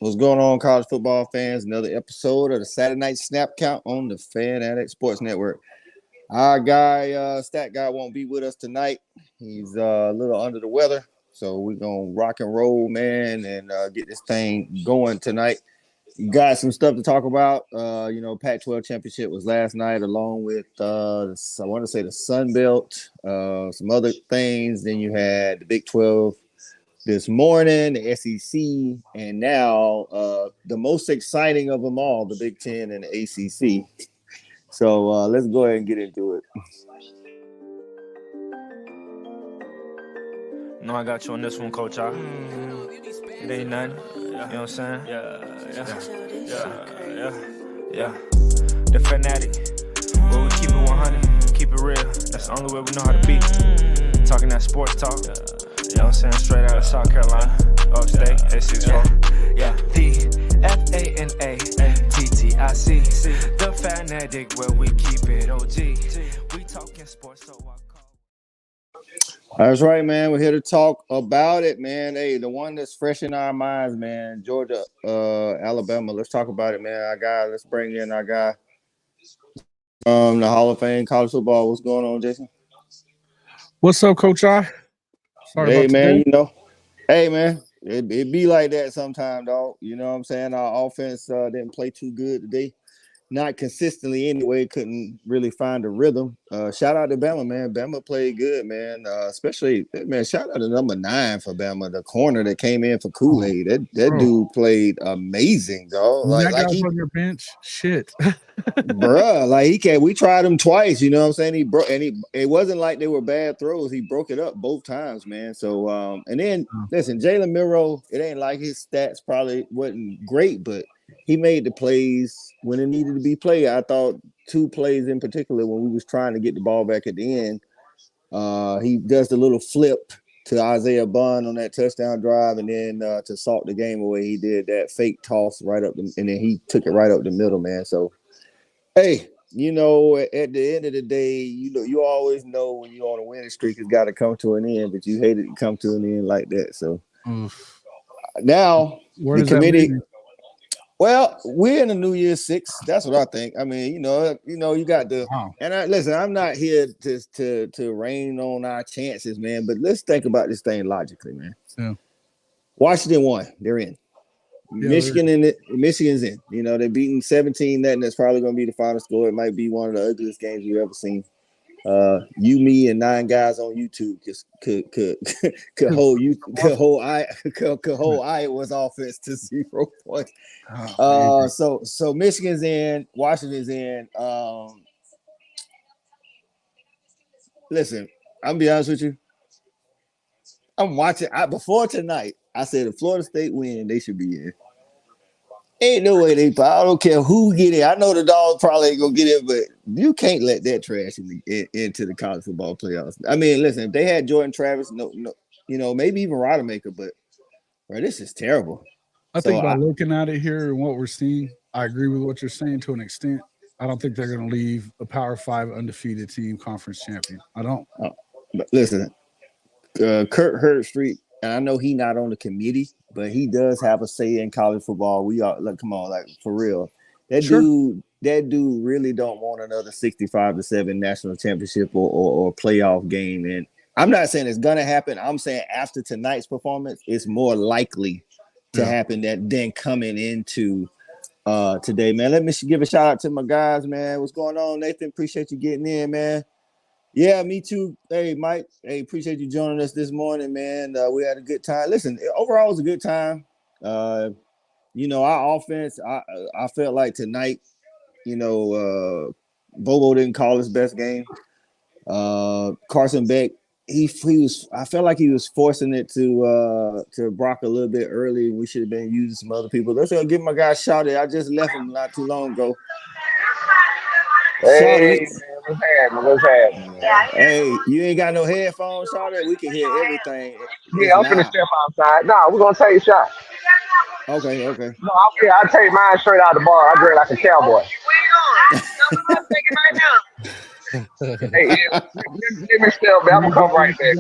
What's going on, college football fans? Another episode of the Saturday Night Snap Count on the FANATTICSPORTS Sports Network. Our guy, Stat Guy, won't be with us tonight. He's a little under the weather, so we're going to rock and roll, man, and get this thing going tonight. You got some stuff to talk about. Pac-12 championship was last night, along with, I want to say the Sun Belt, some other things. Then you had the Big 12 this morning, the SEC, and now the most exciting of them all, the Big 10 and the ACC. So let's go ahead and get into it. No, I got you on this one, Coach. It ain't nothing. You know what I'm saying? Yeah. The fanatic. Where we keep it 100, keep it real. That's the only way we know how to be. Talking that sports talk. You know what I'm saying? Straight out of South Carolina. Upstate, 864. Yeah. The FANATTIC. The fanatic, where we keep it OG. We talking sports, so I call. That's right, man. We're here to talk about it, man. Hey, the one that's fresh in our minds, man. Georgia, Alabama. Let's talk about it, man. Let's bring in our guy. The Hall of Fame college football. What's going on, Jason? What's up, Coach I? Hey, man, hey, man, it be like that sometime, dog. You know what I'm saying? Our offense didn't play too good today. Not consistently anyway, couldn't really find a rhythm. Shout out to Bama, man. Bama played good, man. Especially, man, shout out to number 9 for Bama, the corner that came in for Kool-Aid. That dude played amazing, dog. That guy on your bench, shit. Bruh, we tried him twice, you know what I'm saying? It wasn't like they were bad throws. He broke it up both times, man. So and then listen, Jalen Milroe, it ain't like his stats probably wasn't great, but he made the plays when it needed to be played. I thought 2 plays in particular when we was trying to get the ball back at the end. He does the little flip to Isaiah Bond on that touchdown drive, and then to salt the game away, he did that fake toss right up, and then he took it right up the middle, man. So, hey, at the end of the day, you always know when you're on a winning streak, it's got to come to an end, but you hate it to come to an end like that. So now the committee. Well, we're in the New Year's 6. That's what I think. I mean, you got the and listen, I'm not here to rain on our chances, man. But let's think about this thing logically, man. Yeah. Washington won. They're in. Yeah, Michigan's in. They're beating 17-0. That's probably going to be the final score. It might be one of the ugliest games you've ever seen. Me, and 9 guys on YouTube just could hold Iowa's offense to 0 points. So Michigan's in, Washington's in. Listen, I'm gonna be honest with you. I'm watching. Before tonight, I said if Florida State win, they should be in. Ain't no way I don't care who get it. I know the Dogs probably ain't gonna get it, but you can't let that trash into the college football playoffs. I mean, listen, if they had Jordan Travis, no, maybe even Rodemaker, but this is terrible. I think by looking at it here and what we're seeing, I agree with what you're saying to an extent. I don't think they're going to leave a Power 5 undefeated team conference champion. I don't. But listen, Kurt Herbstreit, and I know he not on the committee, but he does have a say in college football. We are come on, for real. That dude really don't want another 65-7 national championship or playoff game. And I'm not saying it's gonna happen. I'm saying after tonight's performance, it's more likely to happen than coming into today, man. Let me give a shout out to my guys, man. What's going on, Nathan? Appreciate you getting in, man. Yeah, me too. Hey, Mike. Hey, appreciate you joining us this morning, man. We had a good time. Listen, overall, it was a good time. Our offense, I felt like tonight, Bobo didn't call his best game. Carson Beck, he was. I felt like he was forcing it to Brock a little bit early. We should have been using some other people. Let's go give my guy Shawty. I just left him not too long ago. Hey, what's happening? Hey, you ain't got no headphones, Shawty? We can hear everything. Yeah, I'm finna step outside. Nah, we're gonna take a shot. Okay. No, I'll take mine straight out the bar. I drink like a cowboy. Hey, let me step back. I'm gonna come right back.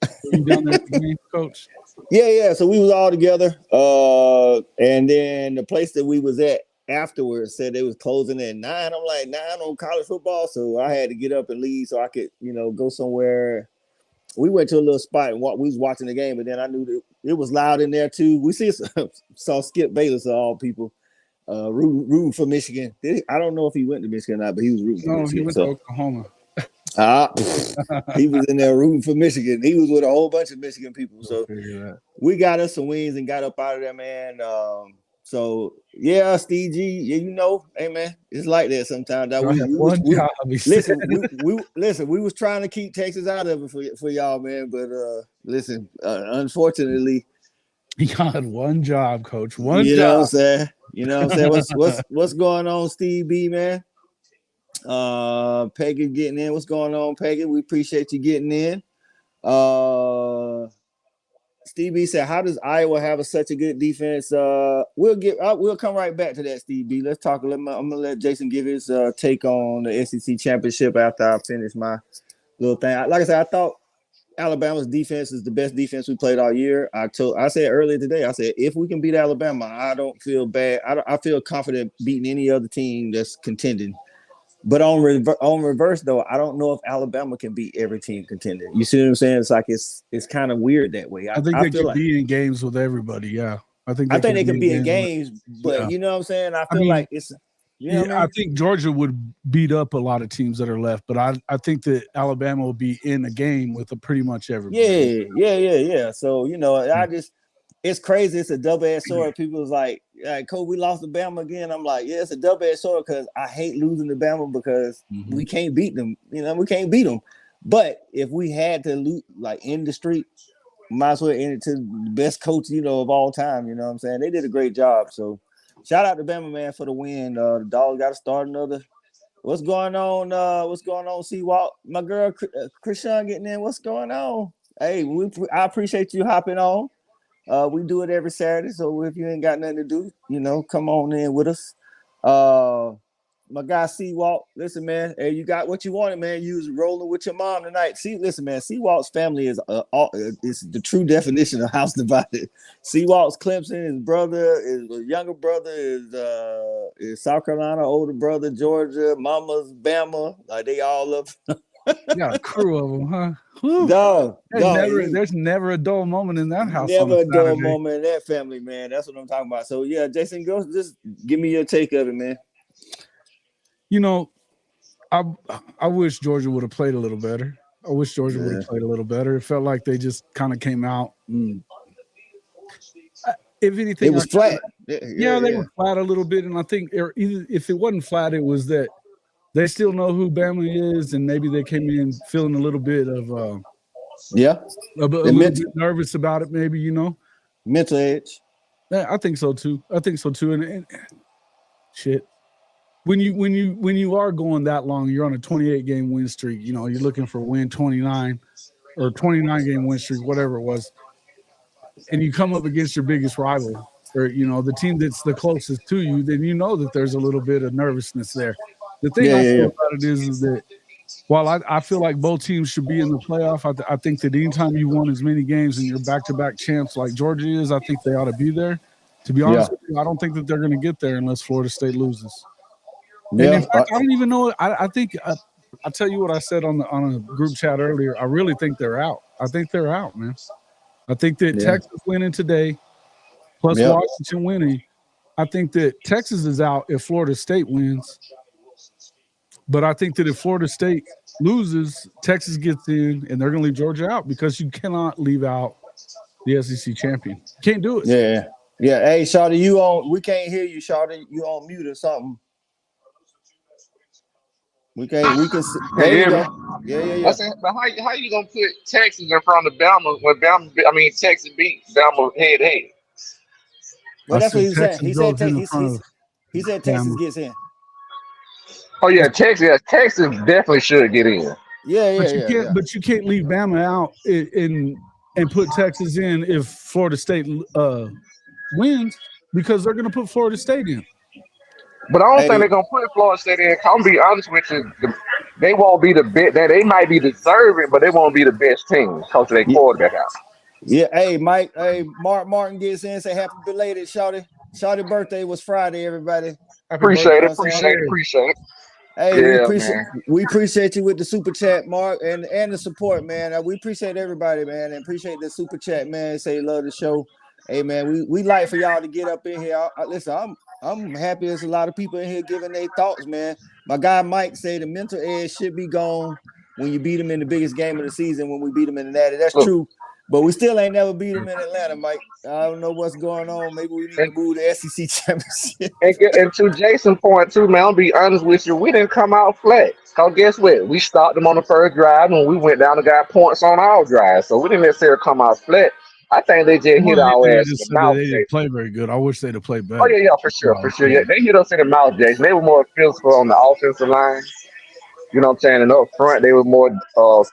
Were you down there at the game, Coach? Yeah. So we was all together. And then the place that we was at afterwards said they was closing at 9. I'm like 9 on college football, so I had to get up and leave so I could, go somewhere. We went to a little spot and we was watching the game, and then I knew that it was loud in there too. We saw Skip Bayless of all people rooting for Michigan. I don't know if he went to Michigan or not, but he was rooting for Michigan. He went to Oklahoma. He was in there rooting for Michigan. He was with a whole bunch of Michigan people. So we got us some wings and got up out of there, man. So yeah, Steve G, hey man, it's like that sometimes. We was trying to keep Texas out of it for y'all, man. But unfortunately, you got one job, Coach. One job. You know what I'm saying? What's going on, Steve B, man? Peggy getting in. What's going on, Peggy? We appreciate you getting in. Steve B said, "How does Iowa have such a good defense?" We'll come right back to that, Steve B. Let's talk. I'm gonna let Jason give his take on the SEC championship after I finish my little thing. Like I said, I thought Alabama's defense is the best defense we played all year. I said earlier today, I said if we can beat Alabama, I don't feel bad. I feel confident beating any other team that's contending. But on reverse though, I don't know if Alabama can beat every team contending. You see what I'm saying? It's like it's kind of weird that way. I think they can be in games with everybody. Yeah, I think they can be in games, but you know what I'm saying? I feel like it's. I think Georgia would beat up a lot of teams that are left, but I think that Alabama will be in a game with pretty much everybody. Yeah. So it's crazy. It's a double-edged sword. People was like, Coach, we lost to Bama again. I'm like, yeah, it's a double-edged sword because I hate losing to Bama because we can't beat them. We can't beat them. But if we had to lose, like in the street, might as well end it to the best coach, of all time. You know what I'm saying? They did a great job. So shout out to Bama, man, for the win. The Dogs got to start another. What's going on? Seawalk? My girl, Krishan getting in. What's going on? Hey, I appreciate you hopping on. We do it every Saturday, so if you ain't got nothing to do, come on in with us. My guy Seawalk, listen, man, hey, you got what you wanted, man. You was rolling with your mom tonight. Listen, man, Seawalk's family is the true definition of house divided. Seawalk's Clemson, his brother, his younger brother is South Carolina, older brother Georgia, mama's Bama. Like they all up. Yeah, a crew of them, huh? There's never a dull moment in that house. Never a dull moment in that family, man. That's what I'm talking about. So yeah, Jason, go just give me your take of it, man. I wish Georgia would have played a little better. It felt like they just kind of came out. If anything, it was flat. They were flat a little bit, and I think if it wasn't flat, it was that they still know who Bama is, and maybe they came in feeling a little bit of a little bit nervous about it, maybe, mental edge. Yeah, I think so too. And shit, when you are going that long, you're on a 28-game win streak. You're looking for win 29 or 29-game win streak, whatever it was, and you come up against your biggest rival, or the team that's the closest to you, then that there's a little bit of nervousness there. The thing I feel about it is that while I feel like both teams should be in the playoff, I think that anytime you won as many games and you're back-to-back champs like Georgia is, I think they ought to be there. To be honest with you, I don't think that they're going to get there unless Florida State loses. And in fact, I don't even know. I think I'll tell you what I said on a group chat earlier. I really think they're out. I think they're out, man. I think that Texas winning today, plus Washington winning, I think that Texas is out if Florida State wins. But I think that if Florida State loses, Texas gets in, and they're going to leave Georgia out because you cannot leave out the SEC champion. You can't do it. Yeah. Hey, Shawty, we can't hear you, Shawty. You on mute or something. We can. There you go. Yeah. I said, but how you gonna put Texas in front of Bama when Texas beat Bama head to head? Well, that's what he said. He said Texas gets in. Oh yeah, Texas definitely should get in. But you can't leave Bama out and put Texas in if Florida State wins because they're going to put Florida State in. But I don't think they're going to put Florida State in. I'm going to be honest with you. they won't be the best. They might be deserving, but they won't be the best team because of their Yeah, quarterback out. yeah. Hey, Mike. Hey, Mark Martin gets in. Say happy belated, Shawty. Shawty birthday was Friday. Everybody. Happy birthday. Appreciate You know it, what I'm saying? appreciate it. Hey, Yeah, man. we appreciate you with the super chat, Mark, and the support, man. We appreciate everybody, man, and appreciate the super chat, man. Say love the show. Hey, man, we like for y'all to get up in here. Listen, I'm happy there's a lot of people in here giving their thoughts, man. My guy Mike say the mental edge should be gone when you beat them in the biggest game of the season. When we beat them in the Natty, that's Look, true. But we still ain't never beat them in Atlanta, Mike. I don't know what's going on. Maybe we need to move the SEC championship. and to Jason's point too, man. I'll be honest with you. We didn't come out flat. Cause guess what? We stopped them on the first drive, and we went down and got points on our drive. So we didn't necessarily come out flat. I think they just hit our They ass in just the said that mouth. they Jason. didn't play very good. I wish they'd have played better. Oh yeah, for sure. Yeah, they hit us in the mouth, Jason. They were more physical on the offensive line. You know what I'm saying? And up front, they were more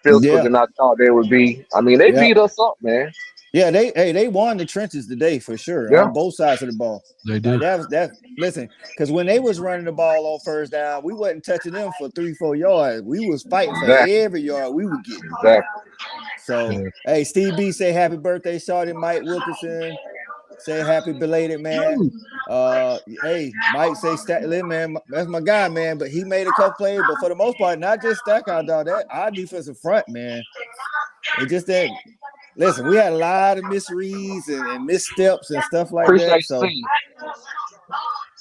physical Yeah, than I thought they would be. I mean, they yeah. beat us up, man. Yeah, they won the trenches today for sure Yeah, on both sides of the ball. They Like did. that. Listen, because when they was running the ball on first down, we wasn't touching them for 3-4 yards. We was fighting for exactly, every yard we would get. exactly. So, Yeah. hey, Steve B say happy birthday, Shawty. Mike Wilkinson say happy belated, man. Hey, Mike say Stackland, man. That's my guy, man. But he made a couple plays, but for the most part, not just Stackhouse, dog. That our defensive front, man. It just that. Listen, we had a lot of misreads and missteps and stuff like that. Appreciate So seeing.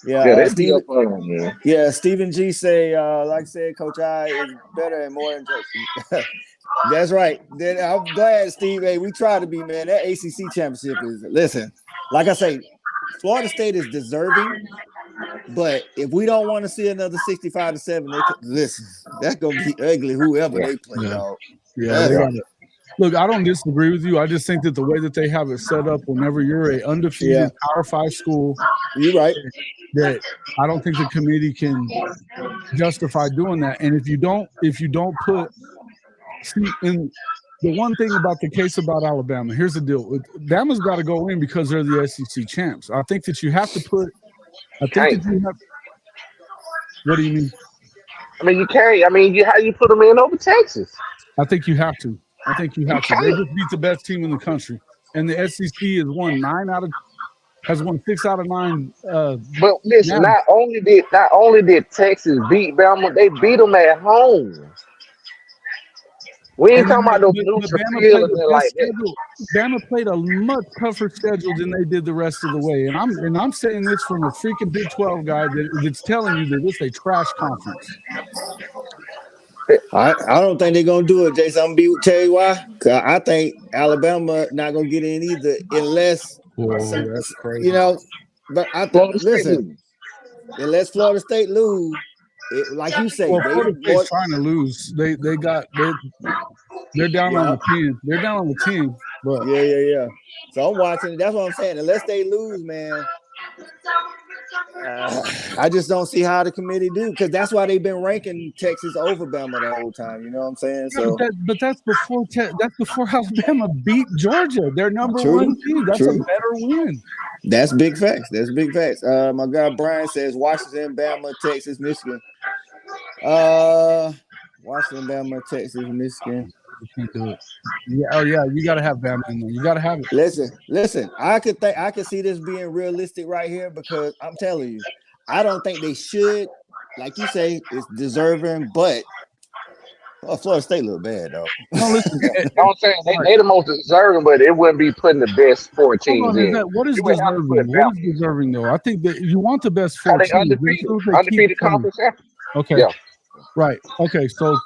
yeah, Yeah, they beat Stephen. up on them, man. Yeah, Stephen G say, like I said, Coach I is better and more than. That's right. Then I'm glad, Steve. Hey, we try to be, man. That ACC championship is. Listen, like I say, Florida State is deserving, but if we don't want to see another 65-7, listen. That's gonna be ugly. Whoever Yeah, they play, dog. Yeah, they yeah. got it. Look, I don't disagree with you. I just think that the way that they have it set up, whenever you're a undefeated Power 5 school, You're right. that I don't think the committee can justify doing that. And if you don't put, see, in the one thing about the case about Alabama, here's the deal: Bama's got to go in because they're the SEC champs. I think that you have to put. I think that you have. What do you mean? I mean, you can't. I mean, how you put them in over Texas? I think you have to. They just beat the best team in the country, and the SEC has won 6 out of 9. But listen, now. not only did Texas beat Bama, they beat them at home. We ain't talking about those neutral field and like that. Bama played a much tougher schedule than they did the rest of the way, and I'm saying this from a freaking Big 12 guy that's telling you that it's a trash conference. I don't think they're gonna do it, Jason. I'm gonna tell you why. Cause I think Alabama not gonna get in either unless that's crazy. you know. But I think listen, unless Florida State lose, like you say, Florida State's trying to lose. They're down on the 10. They're down on the 10. But yeah. So I'm watching. That's what I'm saying. Unless they lose, man. I just don't see how the committee do, because that's why they've been ranking Texas over Bama the whole time. You know what I'm saying? So, but that's before Alabama beat Georgia. Their number one team. That's a better win. That's big facts. My guy Brian says Washington, Bama, Texas, Michigan. Washington, Bama, Texas, Michigan. You can't do it. Yeah, you got to have Bama in there. You got to have it. Listen. I could see this being realistic right here, because I'm telling you, I don't think they should. Like you say, it's deserving, but Florida State look bad, though. No, listen. I'm saying they the most deserving, but it wouldn't be putting the best 4 teams in. What is deserving? What is deserving, though? I think that you want the best 4 teams. Undefeated conference. Okay. Yeah. Right. Okay. So,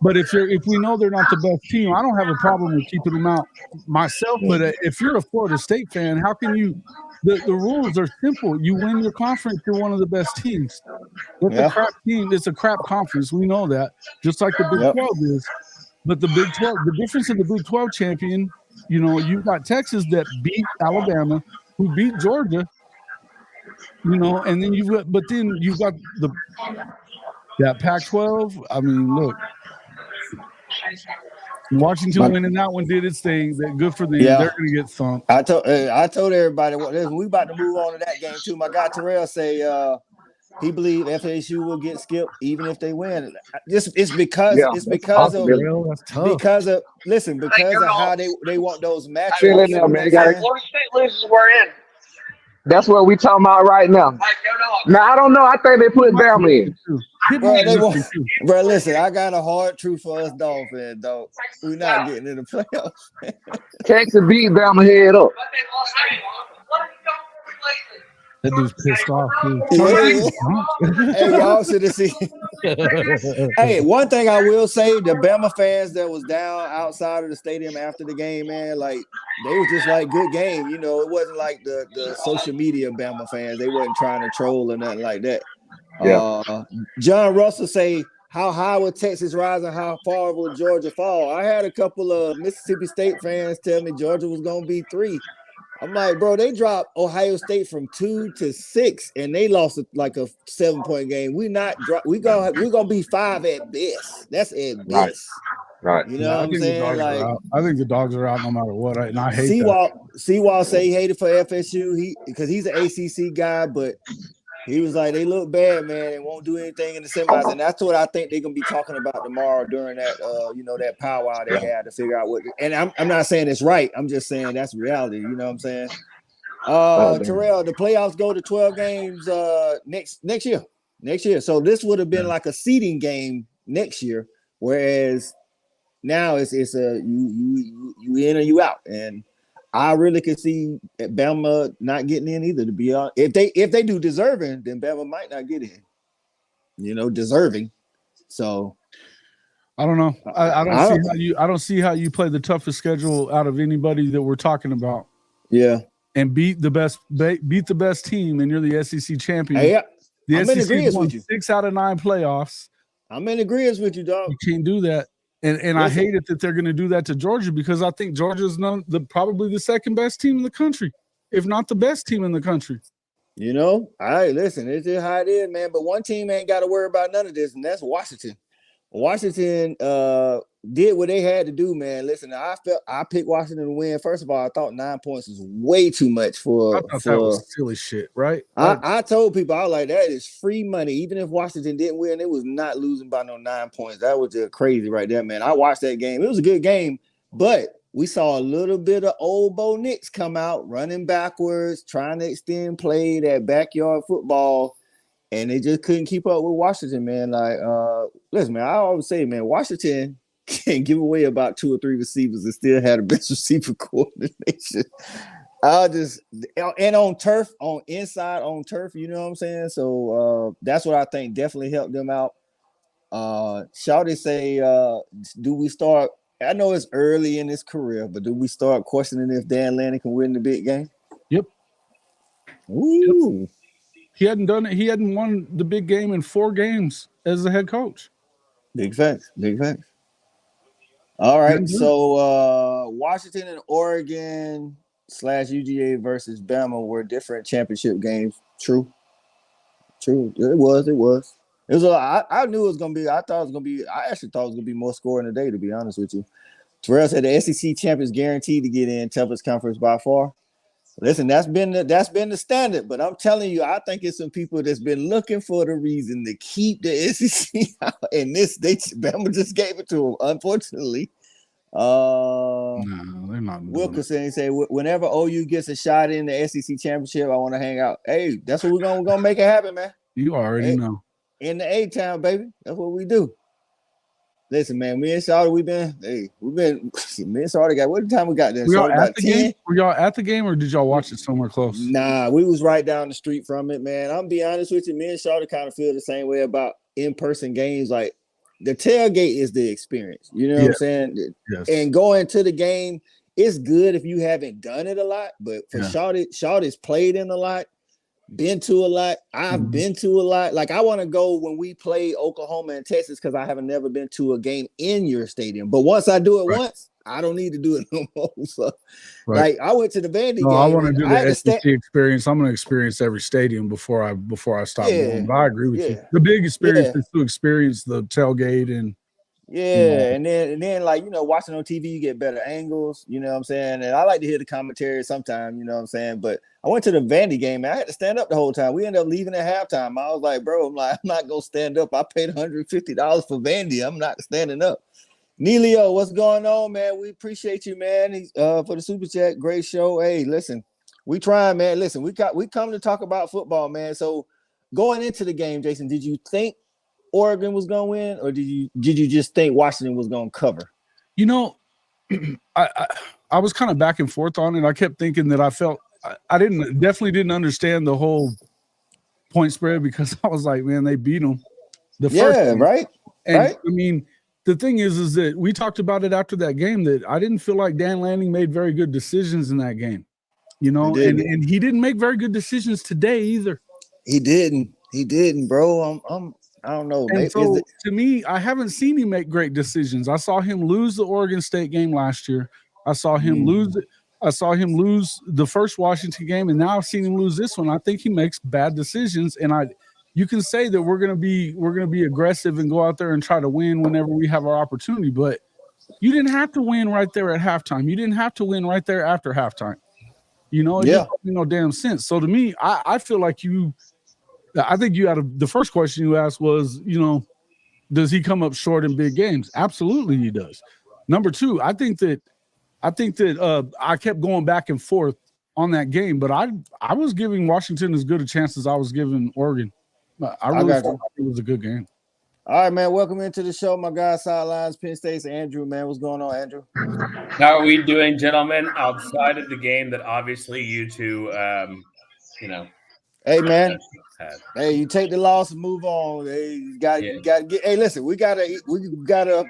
but if we know they're not the best team, I don't have a problem with keeping them out myself. But if you're a Florida State fan, how can you? The rules are simple. You win your conference, you're one of the best teams. It's a crap team. It's a crap conference. We know that. Just like the Big 12 is. But the Big 12, the difference in the Big 12 champion, you've got Texas that beat Alabama, who beat Georgia. And then you've got that Pac-12. I mean, look, Washington winning that one did its thing. Good for them. Yeah. They're going to get thumped. I told everybody we about to move on to that game too. My guy Terrell say he believe FSU will get skipped even if they win. It's because Yeah, it's that's a because of possibility. Real, that's tough. because of how they want those Still matchups. in You there, know what man. I'm You gotta. saying? Florida State loses, we're in. That's what we talking about right now. Now I don't know. I think they put Bama in. Pitt Bro, might they be won't. missing too. Bro, listen, I got a hard truth for us Dolphins, dog. We're not getting in the playoffs. Texas beat Bama head up. That dude's pissed off too. Yeah. Hey, y'all should have seen. Hey, one thing I will say, the Bama fans that was down outside of the stadium after the game, man, like they was just like good game. You know, it wasn't like the social media Bama fans. They wasn't trying to troll or nothing like that. Yeah. John Russell say, how high will Texas rise and how far will Georgia fall? I had a couple of Mississippi State fans tell me Georgia was going to be 3. I'm like, bro, they dropped Ohio State from 2 to 6, and they lost like a 7-point game. We're gonna be 5 at best. That's at best. Right. You know what I'm saying? Like, I think the dogs are out no matter what, and I hate Seawall say he hated for FSU because he's an ACC guy, but he was like, they look bad, man, and won't do anything in the semis. And that's what I think they're gonna be talking about tomorrow during that that powwow they had to figure out what. And I'm not saying it's right. I'm just saying that's reality. You know what I'm saying? Terrell, the playoffs go to 12 games next year. Next year. So this would have been like a seeding game next year, whereas now it's a you in or you out. And I really could see Bama not getting in either. To be honest, if they do deserving, then Bama might not get in. You know, deserving. So I don't know. I don't see how you play the toughest schedule out of anybody that we're talking about. Yeah, and beat the best team, and you're the SEC champion. Hey, the I'm SEC in agreement won with you. 6 out of 9 playoffs. I'm in agreement with you, dog. You can't do that. And I hate it that they're going to do that to Georgia because I think Georgia's probably the second best team in the country, if not the best team in the country. You know, listen, it's just how it is, man. But one team ain't got to worry about none of this, and that's Washington. Washington did what they had to do, man. Listen, I picked Washington to win. First of all, I thought 9 points was way too much for. I thought that was silly shit, right? I told people, I was like, that is free money. Even if Washington didn't win, it was not losing by no 9 points. That was just crazy right there, man. I watched that game. It was a good game, but we saw a little bit of old Bo Nix come out running backwards, trying to extend play, that backyard football. And they just couldn't keep up with Washington, man. Like, listen, man, I always say, man, Washington can give away about 2 or 3 receivers and still have the best receiver coordination. And on turf, inside on turf, you know what I'm saying? So that's what I think definitely helped them out. Shawty say, do we start? I know it's early in his career, but do we start questioning if Dan Lanning can win the big game? Yep. Ooh. Yep. He hadn't done it. He hadn't won the big game in 4 games as the head coach. Big facts. Big facts. All right. So Washington and Oregon / UGA versus Bama were different championship games. True. It was. I knew it was gonna be. I actually thought it was gonna be more scoring today, to be honest with you. Terrell said the SEC champions guaranteed to get in toughest conference by far. Listen, that's been the standard, but I'm telling you, I think it's some people that's been looking for the reason to keep the SEC out, and Bama just gave it to them, unfortunately. No, they're not. Wilkerson say whenever OU gets a shot in the SEC championship, I want to hang out. Hey, that's what we're gonna make it happen, man. You already know. In the A-Town, baby, that's what we do. Listen, man, me and Shawty, me and Shawty got, what time we got there? Were y'all at the game? Were y'all at the game or did y'all watch it somewhere close? Nah, we was right down the street from it, man. I'm be honest with you, me and Shawty kind of feel the same way about in-person games. Like, the tailgate is the experience. You know what I'm saying? Yes. And going to the game, it's good if you haven't done it a lot, but for Shawty's played in a lot. Been to a lot. I've been to a lot. Like, I want to go when we play Oklahoma and Texas because I haven't never been to a game in your stadium. But once I do it once, I don't need to do it no more. So, like, I went to the Vandy game. I want to do the SEC experience. I'm going to experience every stadium before I stop going. But I agree with you. The big experience is to experience the tailgate and Yeah, and then like watching on TV, you get better angles. You know what I'm saying? And I like to hear the commentary sometimes. You know what I'm saying? But I went to the Vandy game, and I had to stand up the whole time. We ended up leaving at halftime. I was like, bro, I'm not gonna stand up. I paid $150 for Vandy. I'm not standing up. Neilio, what's going on, man? We appreciate you, man. He's for the super chat. Great show. Hey, listen, we trying, man. Listen, we come to talk about football, man. So going into the game, Jason, did you think Oregon was going to win, or did you just think Washington was going to cover? I was kind of back and forth on it. I kept thinking that I definitely didn't understand the whole point spread, because I was like, man, they beat them the first game. Right. And right. I mean, the thing is that we talked about it after that game, that I didn't feel like Dan Lanning made very good decisions in that game, and he didn't make very good decisions today either. He didn't, bro. I don't know. And so, to me, I haven't seen him make great decisions. I saw him lose the Oregon State game last year. I saw him lose the first Washington game, and now I've seen him lose this one. I think he makes bad decisions, and you can say that we're gonna be aggressive and go out there and try to win whenever we have our opportunity, but you didn't have to win right there at halftime. You didn't have to win right there after halftime. It just made no damn sense. So to me, I feel like I think the first question you asked was, does he come up short in big games? Absolutely, he does. Number two, I think that I kept going back and forth on that game, but I was giving Washington as good a chance as I was giving Oregon. I really thought it was a good game. All right, man. Welcome into the show, my guy. Sidelines, Penn State's Andrew, man. What's going on, Andrew? How are we doing, gentlemen? Outside of the game that obviously you two, Hey, man. Hey, you take the loss and move on. Hey, you got to get. Hey, listen, we gotta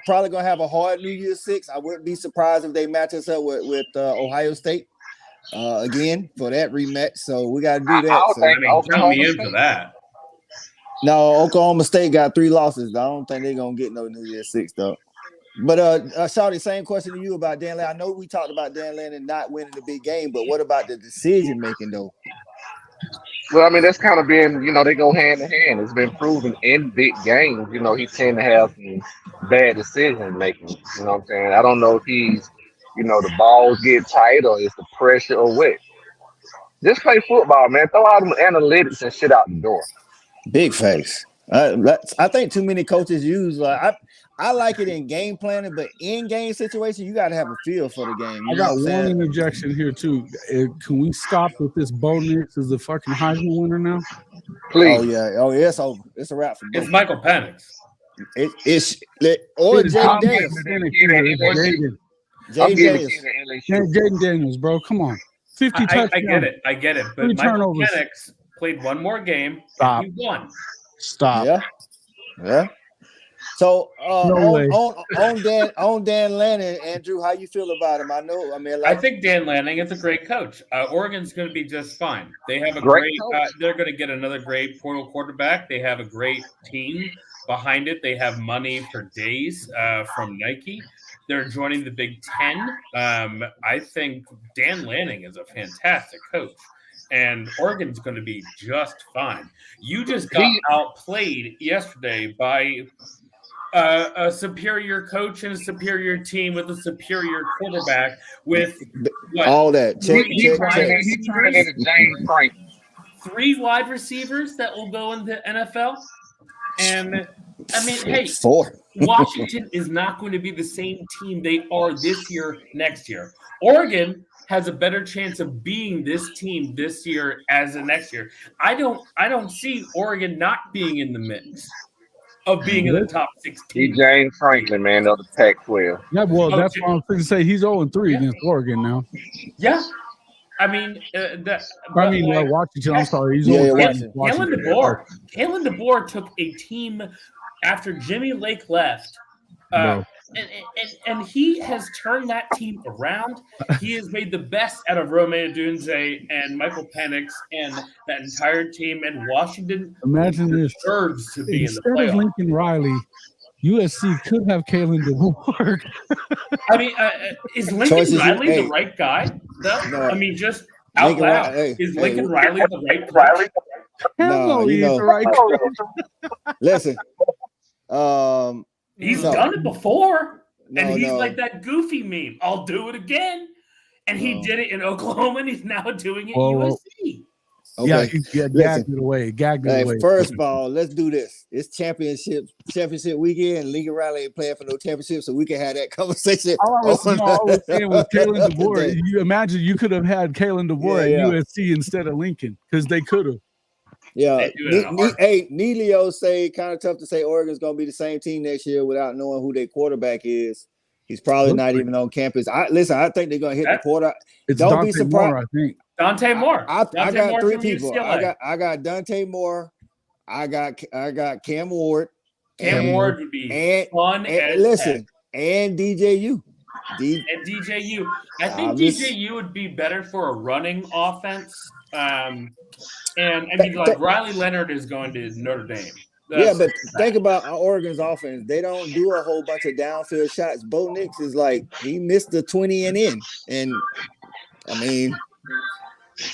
probably gonna have a hard New Year's 6. I wouldn't be surprised if they match us up with Ohio State again for that rematch. So we got to do that. Count me in for that. No, Oklahoma State got 3 losses. I don't think they're gonna get no New Year's 6 though. But Shawty, same question to you about Dan Lanning. I know we talked about Dan Lanning not winning the big game, but what about the decision making though? Well, I mean, that's kind of been, they go hand in hand. It's been proven in big games. He tend to have some bad decision making. You know what I'm saying? I don't know if he's, the balls get tight or it's the pressure or what. Just play football, man. Throw out them analytics and shit out the door. Big face. I think too many coaches use I like it in game planning, but in game situation, you got to have a feel for the game. I got one interjection here too. Can we stop with this? Bo Nix is the fucking Heisman winner now. Please. Oh yeah, it's over. It's a wrap for It's Michael Penix. It's Jaden Daniels, bro. Come on. 50 touchdowns. I get it. But Michael Penix played one more game and he won. Stop. Yeah. So on Dan Lanning, Andrew, how you feel about him? I think Dan Lanning is a great coach. Oregon's going to be just fine. They have a great they're going to get another great portal quarterback. They have a great team behind it. They have money for days from Nike. They're joining the Big Ten. I think Dan Lanning is a fantastic coach. And Oregon's going to be just fine. You just got outplayed yesterday by a superior coach and a superior team with a superior quarterback with all that. Check. 3 wide receivers that will go into NFL. And I mean, hey, 4. Washington is not going to be the same team they are this year, next year. Oregon has a better chance of being this team this year as the next year. I don't see Oregon not being in the mix of being in the top 16. James Franklin, man, of the Pac-12. Yeah, well, that's what I was going to say. He's 0-3 against Oregon now. Yeah. I mean, Washington. I'm sorry. He's Washington. Kalen DeBoer took a team after Jimmy Lake left. And he has turned that team around. He has made the best out of Rome Odunze and Michael Penix and that entire team. And Washington deserves to be in the playoffs. Instead of Lincoln Riley, USC could have Kalen DeBoer. I mean, is Lincoln Riley the right guy? No. I mean, just out loud. Is Lincoln Riley the right coach? No, he's the right coach. Listen, He's done it before. No, and he's no. like that goofy meme. I'll do it again. And he did it in Oklahoma, and he's now doing it at USC. Okay. Yeah, gagged it away. First of all, let's do this. It's championship weekend. Lincoln Riley ain't playing for no championship, so we can have that conversation. All I was saying was Kalen DeBoer. You imagine you could have had Kalen DeBoer at USC instead of Lincoln because they could have. Yeah. Neilio say kind of tough to say Oregon's going to be the same team next year without knowing who their quarterback is. He's probably not even on campus. I think they're going to hit the quarter. Don't be surprised. Moore, I think. Dante Moore. I got three people. I got Dante Moore. I got Cam Ward. Cam Ward would be fun. And DJU. And DJU. I think DJU would be better for a running offense. And I mean, like Riley Leonard is going to Notre Dame. But think about Oregon's offense. They don't do a whole bunch of downfield shots. Bo Nix is like, he missed the 20 and in. And, I mean,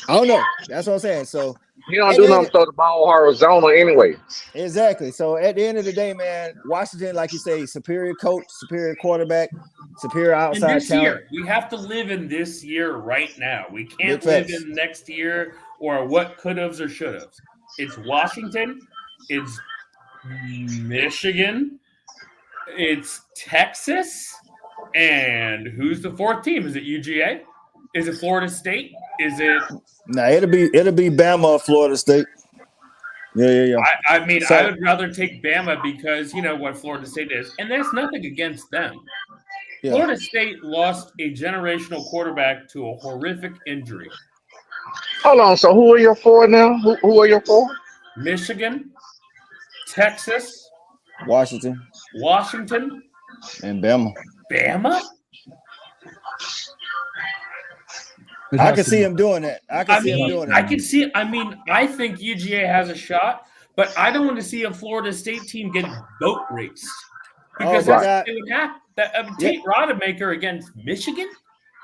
I don't know. That's what I'm saying. So you don't do nothing, throw the ball horizontal anyway. Exactly. So at the end of the day, man, Washington, like you say, superior coach, superior quarterback, superior outside talent. We have to live in this year right now. We can't live in next year or what could-haves or should-haves. It's Washington. It's Michigan. It's Texas. And who's the fourth team? Is it UGA? Is it Florida State? Is it? No, it'll be Bama or Florida State. Yeah. I mean, I would rather take Bama because you know what Florida State is, and there's nothing against them. Yeah. Florida State lost a generational quarterback to a horrific injury. Hold on. So who are your four now? Who are your four? Michigan, Texas, Washington, and Bama. Bama? I can see him doing that. I can see it. I mean, I think UGA has a shot, but I don't want to see a Florida State team get boat raced because that's what it would happen. Tate Rodemaker against Michigan?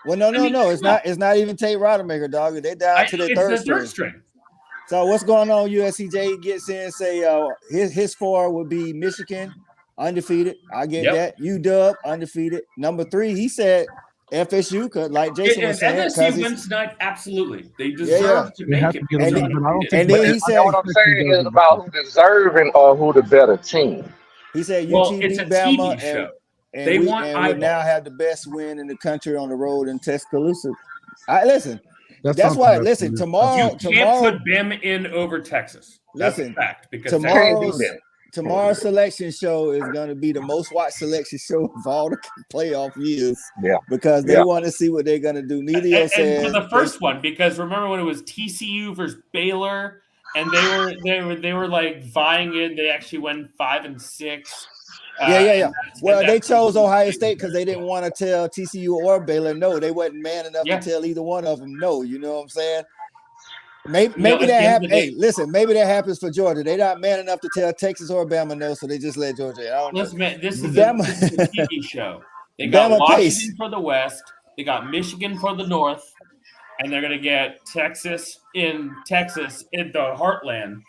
Well, no. It's not even Tate Rodemaker, dog. They down to their third string. So what's going on? USCJ gets in. Say his four would be Michigan, undefeated. I get that. UW undefeated. Number 3, he said. FSU could, like Jason was saying. FSU wins tonight, absolutely. They deserve to make it. And then he said, what I'm saying is about who deserving or who the better team. He said, it's a Bama, TV show. And they would now have the best win in the country on the road in Tuscaloosa. Listen, that's why. Listen, tomorrow you can't put Bama in over Texas. That's a fact because tomorrow's selection show is going to be the most watched selection show of all the playoff years. Yeah, because they want to see what they're going to do. Neilio said for the first one, because remember when it was TCU versus Baylor, and they were like vying in. They actually went 5-6. Well, they chose Ohio State because they didn't want to tell TCU or Baylor no. They wasn't man enough to tell either one of them no. You know what I'm saying? Maybe that happens. Hey, listen, maybe that happens for Georgia. They're not man enough to tell Texas or Bama no, so they just let Georgia. I don't know. Listen, man, this is a TV show. They got Washington for the West, they got Michigan for the North, and they're gonna get Texas in the heartland.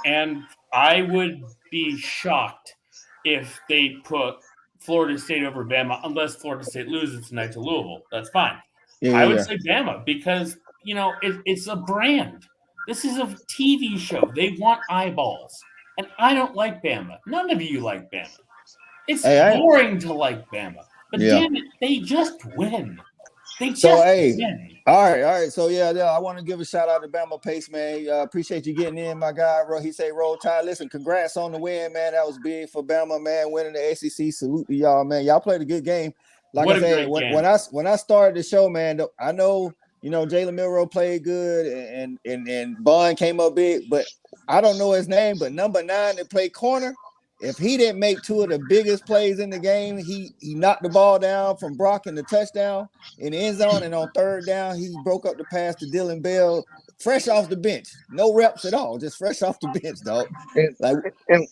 And I would be shocked if they put Florida State over Bama, unless Florida State loses tonight to Louisville. That's fine. I would say Bama because it's a brand. This is a TV show. They want eyeballs. And I don't like Bama. None of you like Bama. It's boring to like Bama. But damn it, they just win. They just win. All right. So, I want to give a shout out to Bama Pace, man. Appreciate you getting in, my guy. He say roll tide. Listen, congrats on the win, man. That was big for Bama, man. Winning the SEC. Salute to y'all, man. Y'all played a good game. Like I said, when I started the show, man, I know – Jalen Milroe played good and Bond came up big, but I don't know his name. But number 9 that played corner, if he didn't make 2 of the biggest plays in the game, he knocked the ball down from Brock in the touchdown in the end zone, and on 3rd down, he broke up the pass to Dylan Bell, fresh off the bench. No reps at all, just fresh off the bench, dog. And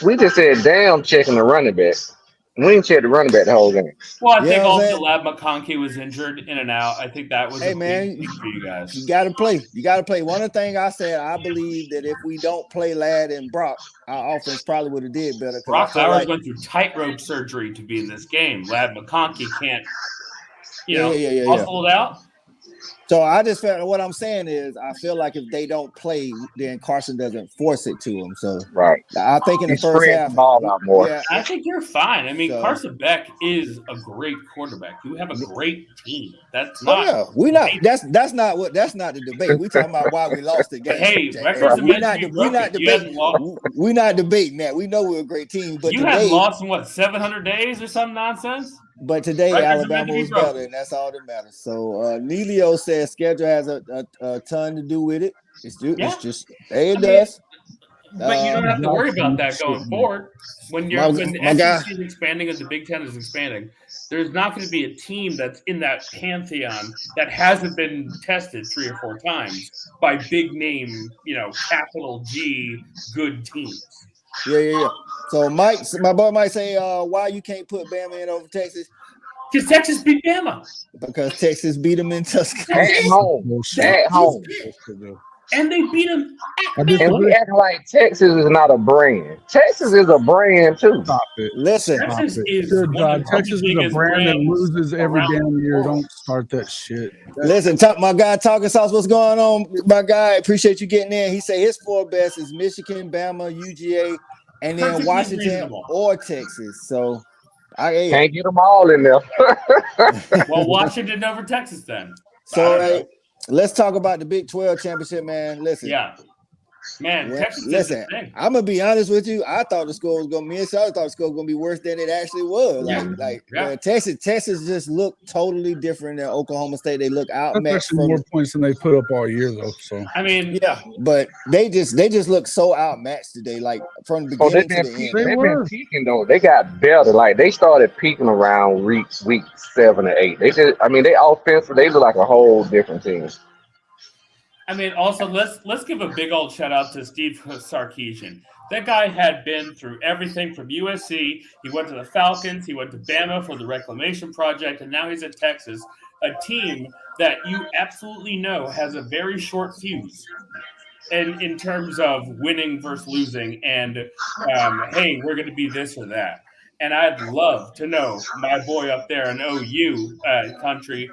we just said, damn, checking the running back. We didn't check the running back the whole game. Well, I You think know what I'm also saying? Lab McConkey was injured in and out. I think that was Hey, a man, big thing for you guys. You got to play. You got to play. One of the things I said, I believe that if we don't play Ladd and Brock, our offense probably would have did better. Brock Bowers went through tightrope surgery to be in this game. Lab McConkey can't, muscle it out. So I just felt what I'm saying is I feel like if they don't play, then Carson doesn't force it to him. So I think in the first half, the ball out more. Yeah, I think you're fine. I mean, Carson Beck is a great quarterback. You have a great team. That's not. Oh, yeah. We're not. That's not the debate. We talking about why we lost the game. Hey, records we're not debating. We're not debating that. We know we're a great team, but you today, hadn't lost in what 700 days or some nonsense. But today Alabama was better, and that's all that matters. So Nelio says schedule has a ton to do with it. It does. But you don't have to worry about that going forward. When the SEC is expanding and the Big Ten is expanding, there's not going to be a team that's in that pantheon that hasn't been tested 3 or 4 times by big name, capital G good teams. Yeah. So my boy might say, why you can't put Bama in over Texas? Because Texas beat Bama. Because Texas beat them in Tuscaloosa. At home. And they beat them at Bama. And we act like Texas is not a brand. Texas is a brand too. Stop it. Listen. Texas is a brand that loses every damn year. Don't start that shit. Listen, my guy Talking Sauce, what's going on? My guy, appreciate you getting in. He said his 4 best is Michigan, Bama, UGA, and then Washington or Texas. So I can't get them all in there. Well, Washington over Texas then. So let's talk about the Big 12 championship, man. Listen. Yeah. Man, Texas listen, I'm gonna be honest with you. I thought the score was gonna be worse than it actually was. Texas just looked totally different than Oklahoma State. They look outmatched. From more points than they put up all year, though. So I mean, yeah, but they just look so outmatched today. Like from the beginning to the end, they've been peaking though. They got better. Like they started peaking around week 7 or 8. They offensive. They look like a whole different team. I mean, also let's give a big old shout out to Steve Sarkisian. That guy had been through everything from USC. He went to the Falcons. He went to Bama for the Reclamation Project, and now he's at Texas, a team that you absolutely know has a very short fuse, and in terms of winning versus losing, and hey, we're going to be this or that. And I'd love to know my boy up there in OU country.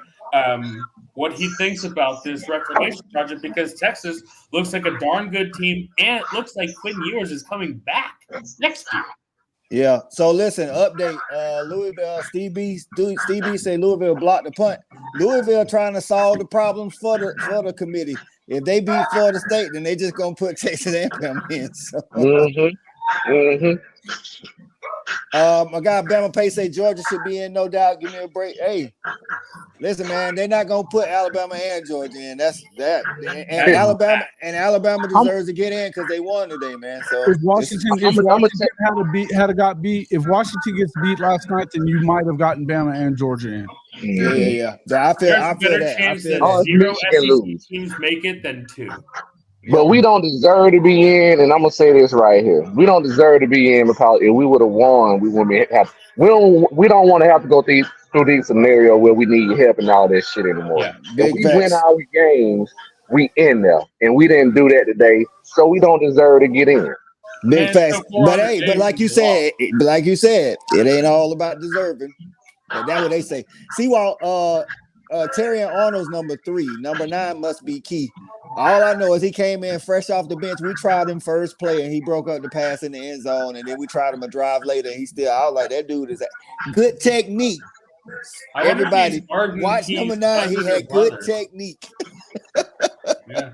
What he thinks about this reclamation project, because Texas looks like a darn good team, and it looks like Quinn Ewers is coming back next year. Yeah. So listen, update. Louisville, Steve B say Louisville blocked the punt. Louisville trying to solve the problems for the committee. If they beat Florida State, then they just gonna put Texas A&M in. So. My guy Bama Pay say Georgia should be in, no doubt. Give me a break. Hey, listen, man, they're not gonna put Alabama and Georgia in. That's that. And Alabama deserves to get in because they won today, man. So if Washington got beat, if Washington gets beat last night, then you might have gotten Bama and Georgia in. Yeah. I feel that. Chance that 0 SEC teams make it than 2. But we don't deserve to be in, and I'm gonna say this right here: we don't deserve to be in because if we would have won, we wouldn't have. We don't want to have to go through these scenarios where we need help and all that shit anymore. Yeah, if we win our games, we in there, and we didn't do that today, so we don't deserve to get in. Big facts, but like you said, it ain't all about deserving. But that's what they say. See, while Terry Arnold's number 3, number 9 must be key. All I know is he came in fresh off the bench. We tried him first play, and he broke up the pass in the end zone. And then we tried him a drive later, and I was like, that dude is good technique. Everybody, watch number 9. He had good technique. Yeah.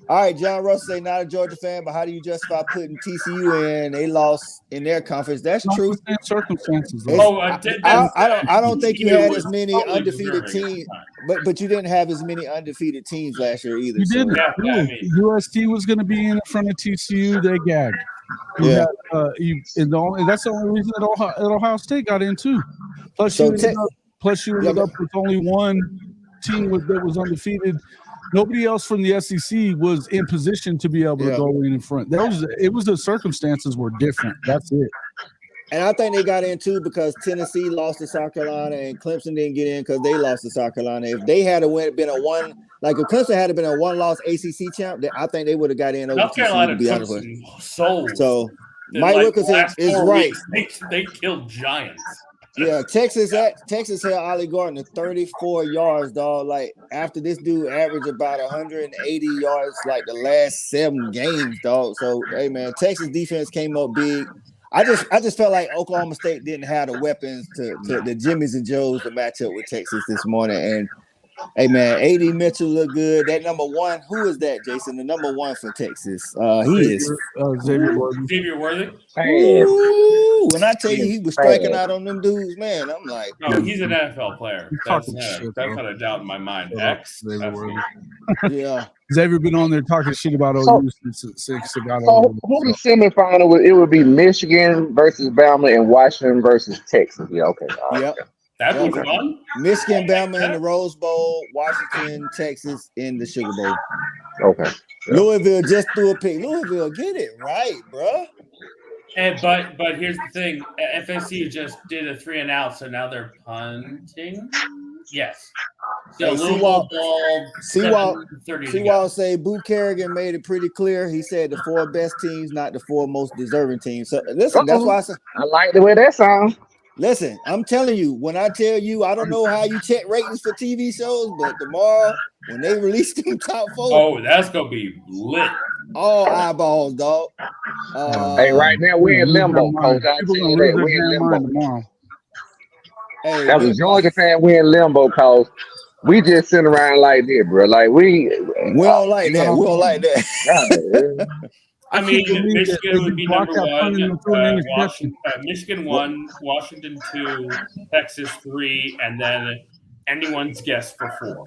All right, John Russell say not a Georgia fan, but how do you justify putting TCU in? They lost in their conference. That's true. Circumstances. I don't think you had as many undefeated teams, but you didn't have as many undefeated teams last year either. You didn't. UST was going to be in front of TCU. They gagged. That's the only reason that Ohio State got in too. Plus, you ended up with only one team that was undefeated. Nobody else from the SEC was in position to be able to go in front. The circumstances were different. That's it. And I think they got in too because Tennessee lost to South Carolina and Clemson didn't get in because they lost to South Carolina. If they had been a one, like if Clemson had been a one-loss ACC champ, I think they would have got in over South TCU, Carolina to be took honest with some you. souls. So In, Mike like, Wilkerson the last is 4 right. weeks, they killed giants. Yeah, Texas held Ollie Gardner 34 yards, dog. Like after this dude averaged about 180 yards like the last 7 games, dog. So hey man, Texas defense came up big. I just felt like Oklahoma State didn't have the weapons to the Jimmys and Joes to match up with Texas this morning. And hey man, AD Mitchell looked good. That number 1, who is that, Jason? The number 1 for Texas. He is Xavier Worthy. Xavier Worthy? Ooh, when I tell you he was striking out on them dudes, man, I'm like, no, he's an NFL player. That's not a doubt in my mind. Yeah. Xavier been on there talking shit about OU since it got So over. who the semifinal? It would be Michigan versus Bama and Washington versus Texas. Yeah, okay. Yep. That'd be fun. Michigan, Bama in the Rose Bowl, Washington, Texas in the Sugar Bowl. Okay. Yeah. Louisville just threw a pick. Louisville, get it right, bro. And but here's the thing: FSC just did a 3 and out, so now they're punting. Yes. So Seawall say Boo Kerrigan made it pretty clear. He said the 4 best teams, not the 4 most deserving teams. So listen, that's why I said I like the way that sounds. Listen, I'm telling you, when I tell you, I don't know how you check ratings for TV shows, but tomorrow when they release them top 4, that's gonna be lit. All eyeballs, dog. Hey, right now we're in limbo, Coach. I tell you that we're in limbo. Hey, as a Georgia fan, we're in limbo, Coach. We just sitting around like this, bro. Like we don't like that. We don't like that. I mean, Michigan would be number 1. Michigan 1, Washington 2, Texas 3, and then anyone's guess for 4.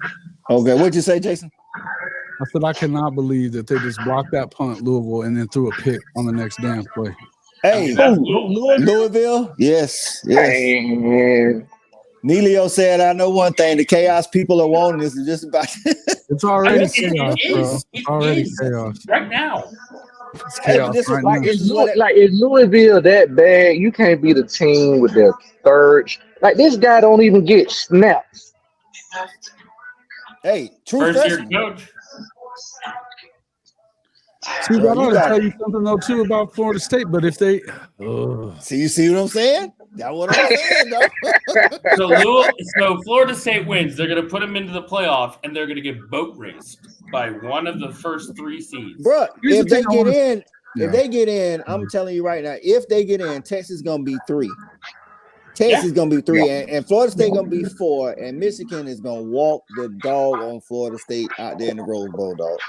Okay, what'd you say, Jason? I said I cannot believe that they just blocked that punt at Louisville and then threw a pick on the next damn play. Hey, Louisville? Yes. Hey, Neilio said, I know one thing, the chaos people are wanting this is just about it's already chaos, bro. It's already chaos. Right now. It's chaos right now. Is Louisville that bad? You can't be the team with their third. Like this guy don't even get snaps. Hey, first year coach. See, I want to tell you something though too about Florida State, but if they see what I'm saying? That's what I'm saying, though. So Florida State wins. They're going to put them into the playoff, and they're going to get boat raced by one of the first 3 seeds. Bro, if they get in, I'm telling you right now, if they get in, Texas is going to be 3. Texas is going to be 3, and Florida State going to be 4, and Michigan is going to walk the dog on Florida State out there in the Rose Bowl, dog.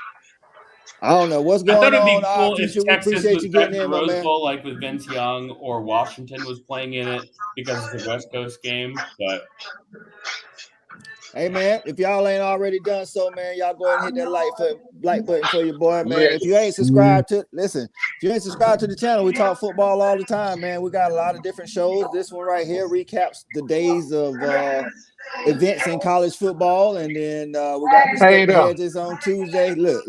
I don't know what's going on. I thought it'd be cool if Texas appreciate you getting in, Rose Bowl, like with Vince Young, or Washington was playing in it because it's a West Coast game. But hey, man, if y'all ain't already done so, man, y'all go ahead and hit that like button for your boy, man. If you ain't subscribed to, if you ain't subscribed to the channel, we talk football all the time, man. We got a lot of different shows. This one right here recaps the days of events in college football, and then we got the state hedges on Tuesday. Look.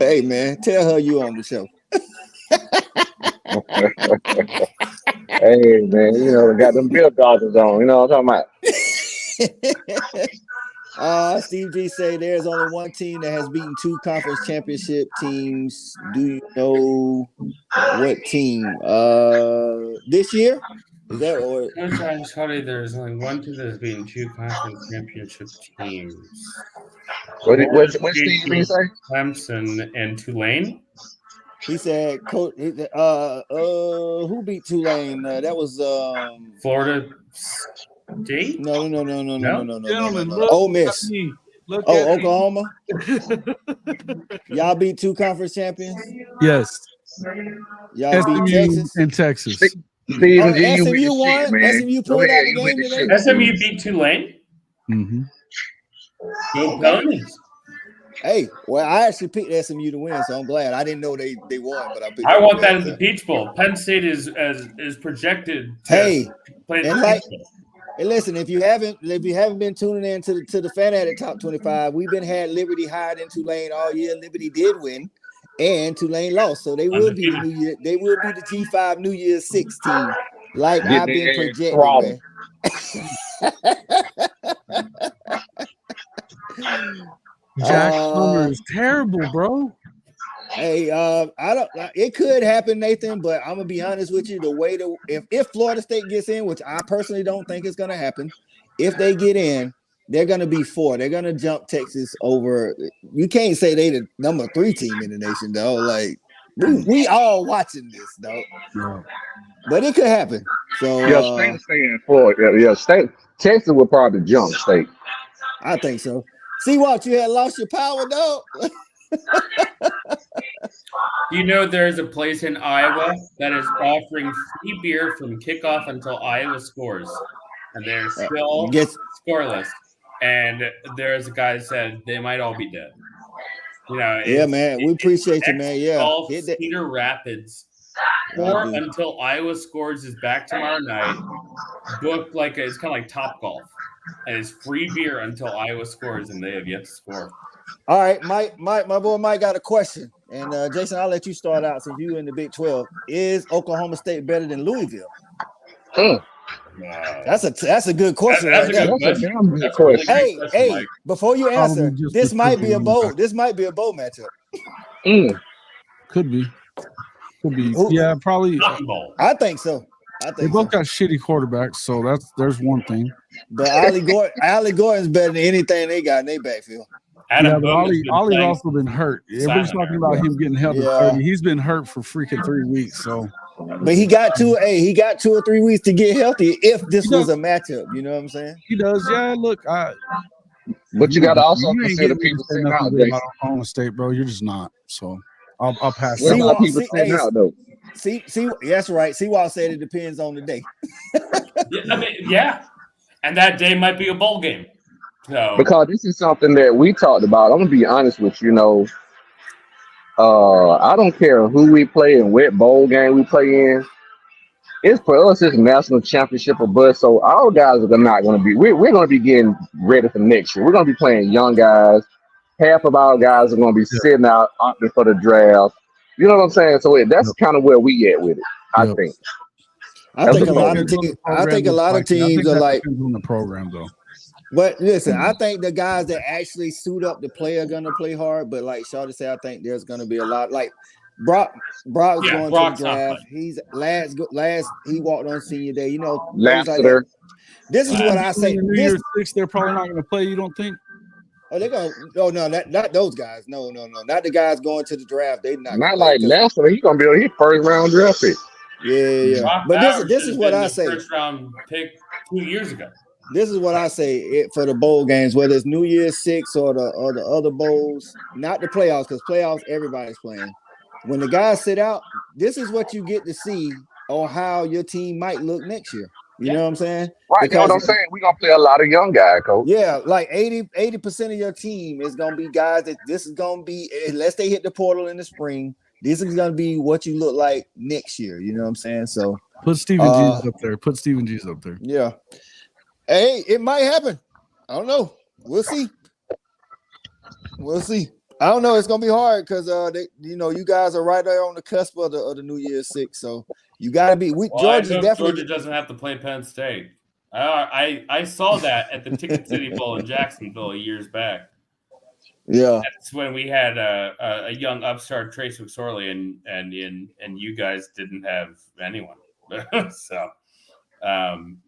Hey, man, tell her you on the show. Hey, man, you know, got them Bill Dodgers on. You know what I'm talking about? Steve G say there's only one team that has beaten 2 conference championship teams. Do you know what team? This year? Is that or? I'm sorry, there's only one team that has beaten 2 conference championship teams. What team did you say? Clemson and Tulane. He said, who beat Tulane? That was Florida State? No. Gentlemen, Ole Miss. Oklahoma. Y'all beat 2 conference champions? Yes. Y'all beat Texas and Texas. SMU won. SMU pulled out the game today. SMU beat Tulane. Mm-hmm. Go Ponies. Hey, well, I actually picked SMU to win, so I'm glad. I didn't know they won, but I picked. I want that in the Peach Bowl. Penn State is projected to play the Peach Bowl. And listen, if you haven't been tuning in to the Fanatic Top 25, we've had Liberty higher than Tulane all year. Liberty did win, and Tulane lost, so they will be the New Year. They will be the G5 New Year's 6 team, like I've been projecting, man. Jack Plummer is terrible, bro. Hey, I don't. It could happen, Nathan, but I'm gonna be honest with you. The way if Florida State gets in, which I personally don't think is gonna happen, if they get in, they're gonna be 4. They're gonna jump Texas over. You can't say they the number 3 team in the nation, though. Like we all watching this, though. Yeah. But it could happen. So State staying Florida. Yeah, State Texas will probably jump State. I think so. See what you had lost your power, though. You know, there's a place in Iowa that is offering free beer from kickoff until Iowa scores, and they're still scoreless. And there's a guy that said they might all be dead. You know, yeah, man, we appreciate you, man. Yeah, Cedar Rapids. Or until Iowa scores is back tomorrow night. Booked like it's kind of like Top Golf, and it's free beer until Iowa scores, and they have yet to score. All right, my boy Mike got a question, and Jason, I'll let you start out since you in the Big 12. Is Oklahoma State better than Louisville? That's a good question. That's a good question. Hey, before you answer, this might be a bowl matchup. Could be. Yeah, probably. I think so. They both got shitty quarterbacks, so there's one thing. But Ollie Gordon's better than anything they got in their backfield. Yeah, but Ollie's also been hurt. Everybody's talking about him getting healthy. Yeah. He's been hurt for freaking 3 weeks. So, but he got 2 or 3 weeks to get healthy. If this was a matchup, you know what I'm saying? He does. Yeah, look, but you got to also consider people sitting out. Oklahoma State, bro, you're just not. So I'll pass. See, that's right. Seawall said it depends on the day. Yeah, and that day might be a bowl game. So. Because this is something that we talked about. I'm gonna be honest with you. I don't care who we play and what bowl game we play in. It's for us. It's a national championship or bust. So our guys are not going to be. We're going to be getting ready for next year. We're going to be playing young guys. Half of our guys are going to be sitting out opting for the draft. You know what I'm saying? So that's kind of where we at with it. I think. I think a lot of teams are like on the program though. But listen, I think the guys that actually suit up to play are gonna play hard. But like Shawty said, I think there's gonna be a lot. Like Brock's going to the draft. He's last. He walked on senior day. You know, last like that. This is what I say. New Year's 6, they're probably not going to play. You don't think? Oh, they're going. Oh no, not those guys. No, not the guys going to the draft. They not like Lester. He's gonna be on his first round draft pick. Yeah. But this is what I say. First round pick 2 years ago. This is what I say for the bowl games, whether it's New Year's 6 or the other bowls, not the playoffs, because playoffs everybody's playing. When the guys sit out, this is what you get to see on how your team might look next year. You know what I'm saying? Right. Because, you know what I'm saying? We're gonna play a lot of young guys, coach. Yeah, like 80% of your team is gonna be guys that this is gonna be, unless they hit the portal in the spring, this is gonna be what you look like next year. You know what I'm saying? So put Stephen G's up there. Put Stephen G's up there. Yeah. Hey, it might happen. I don't know. We'll see. I don't know. It's gonna be hard because you guys are right there on the cusp of the New Year's 6. So you gotta be. Georgia doesn't have to play Penn State. I saw that at the Ticket City Bowl in Jacksonville years back. Yeah, that's when we had a young upstart Trace McSorley, and you guys didn't have anyone. So.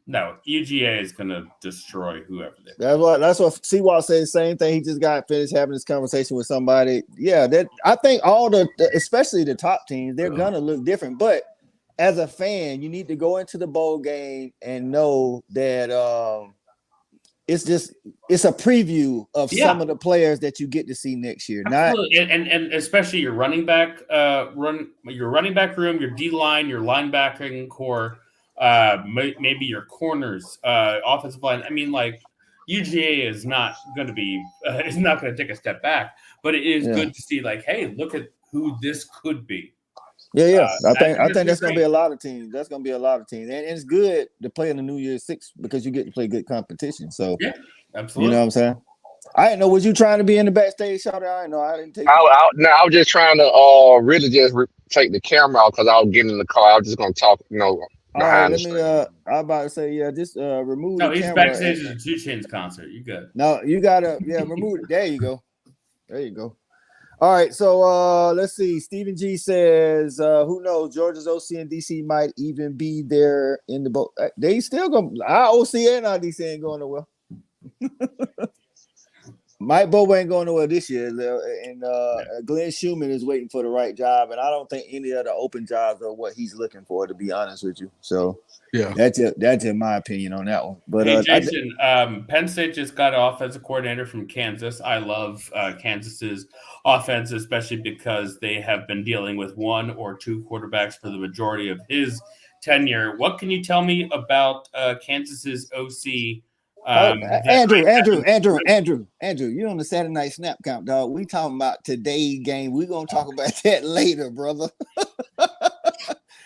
No, UGA is going to destroy whoever they are. That's what Seawall said. The same thing. He just got finished having this conversation with somebody. Yeah, I think especially the top teams, they're going to look different. But as a fan, you need to go into the bowl game and know that it's a preview of some of the players that you get to see next year. Absolutely. And especially your running back room, your D line, your linebacking core. Maybe your corners, offensive line. I mean, like UGA is not going to be, is not going to take a step back, but it is good to see. Like, hey, look at who this could be. Yeah. I think that's going to be a lot of teams. That's going to be a lot of teams, and it's good to play in the New Year's 6 because you get to play good competition. So yeah, absolutely. You know what I'm saying? I didn't know. Was you trying to be in the backstage shot? I didn't know. I didn't take. I was just trying to really just take the camera out because I was getting in the car. I was just gonna talk, All right, let me. I was about to say, just remove. No, the he's camera backstage at a 2 Chainz concert. You good? No, you gotta remove it. There you go. There you go. All right, so let's see. Stephen G says, who knows? Georgia's OC and DC might even be there in the boat. They still go. Our OC and our DC ain't going nowhere. Mike Bobo ain't going nowhere this year, and Glenn Schumann is waiting for the right job, and I don't think any of the open jobs are what he's looking for, to be honest with you. So yeah, that's in my opinion on that one. But hey, Jason, Penn State just got an offensive coordinator from Kansas. I love Kansas's offense, especially because they have been dealing with 1 or 2 quarterbacks for the majority of his tenure. What can you tell me about Kansas's OC? Andrew, you on the Saturday night snap count, dog. We talking about today's game. We're gonna talk about that later, brother.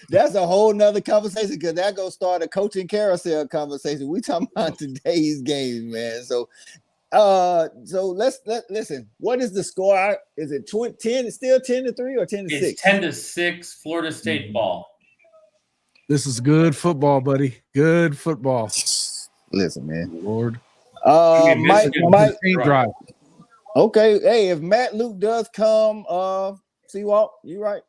That's a whole nother conversation because that gonna start a coaching carousel conversation. We talking about today's game, man. So let's listen. What is the score? Is it 10? Still 10-3 or 10-6? It's 10-6. Florida State ball. This is good football, buddy. Good football. Listen, man. Lord. Mike drive. Okay. Hey, if Matt Luke does come, Seawalk, you right.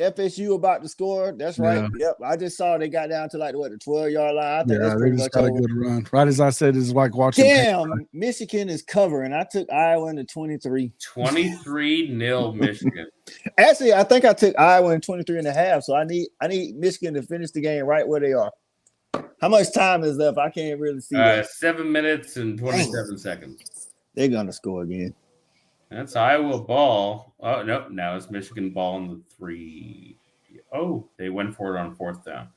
FSU about to score. That's right. Yeah. Yep. I just saw they got down to like the 12-yard line. I think that's pretty much got a good run. Right as I said, it's like watching. Damn, Michigan is covering. I took Iowa into 23. 23-0 Michigan. Actually, I think I took Iowa in 23.5. So I need Michigan to finish the game right where they are. How much time is left? I can't really see. 7 minutes and 27 seconds. They're gonna score again. That's Iowa ball. Oh no! Now it's Michigan ball in the 3. Oh, they went for it on 4th down.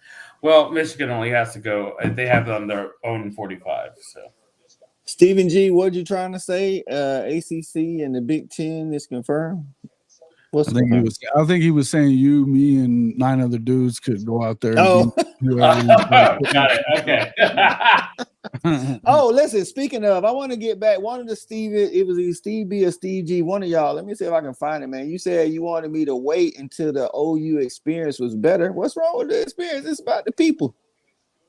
Well, Michigan only has to go. They have it on their own 45. So, Stephen G, what you trying to say? ACC and the Big Ten is confirmed. I think he was saying you, me, and 9 other dudes could go out there. Oh, got it. Okay. Oh, listen. Speaking of, I want to get back. One of the it was either Steve B or Steve G. One of y'all. Let me see if I can find it, man. You said you wanted me to wait until the OU experience was better. What's wrong with the experience? It's about the people.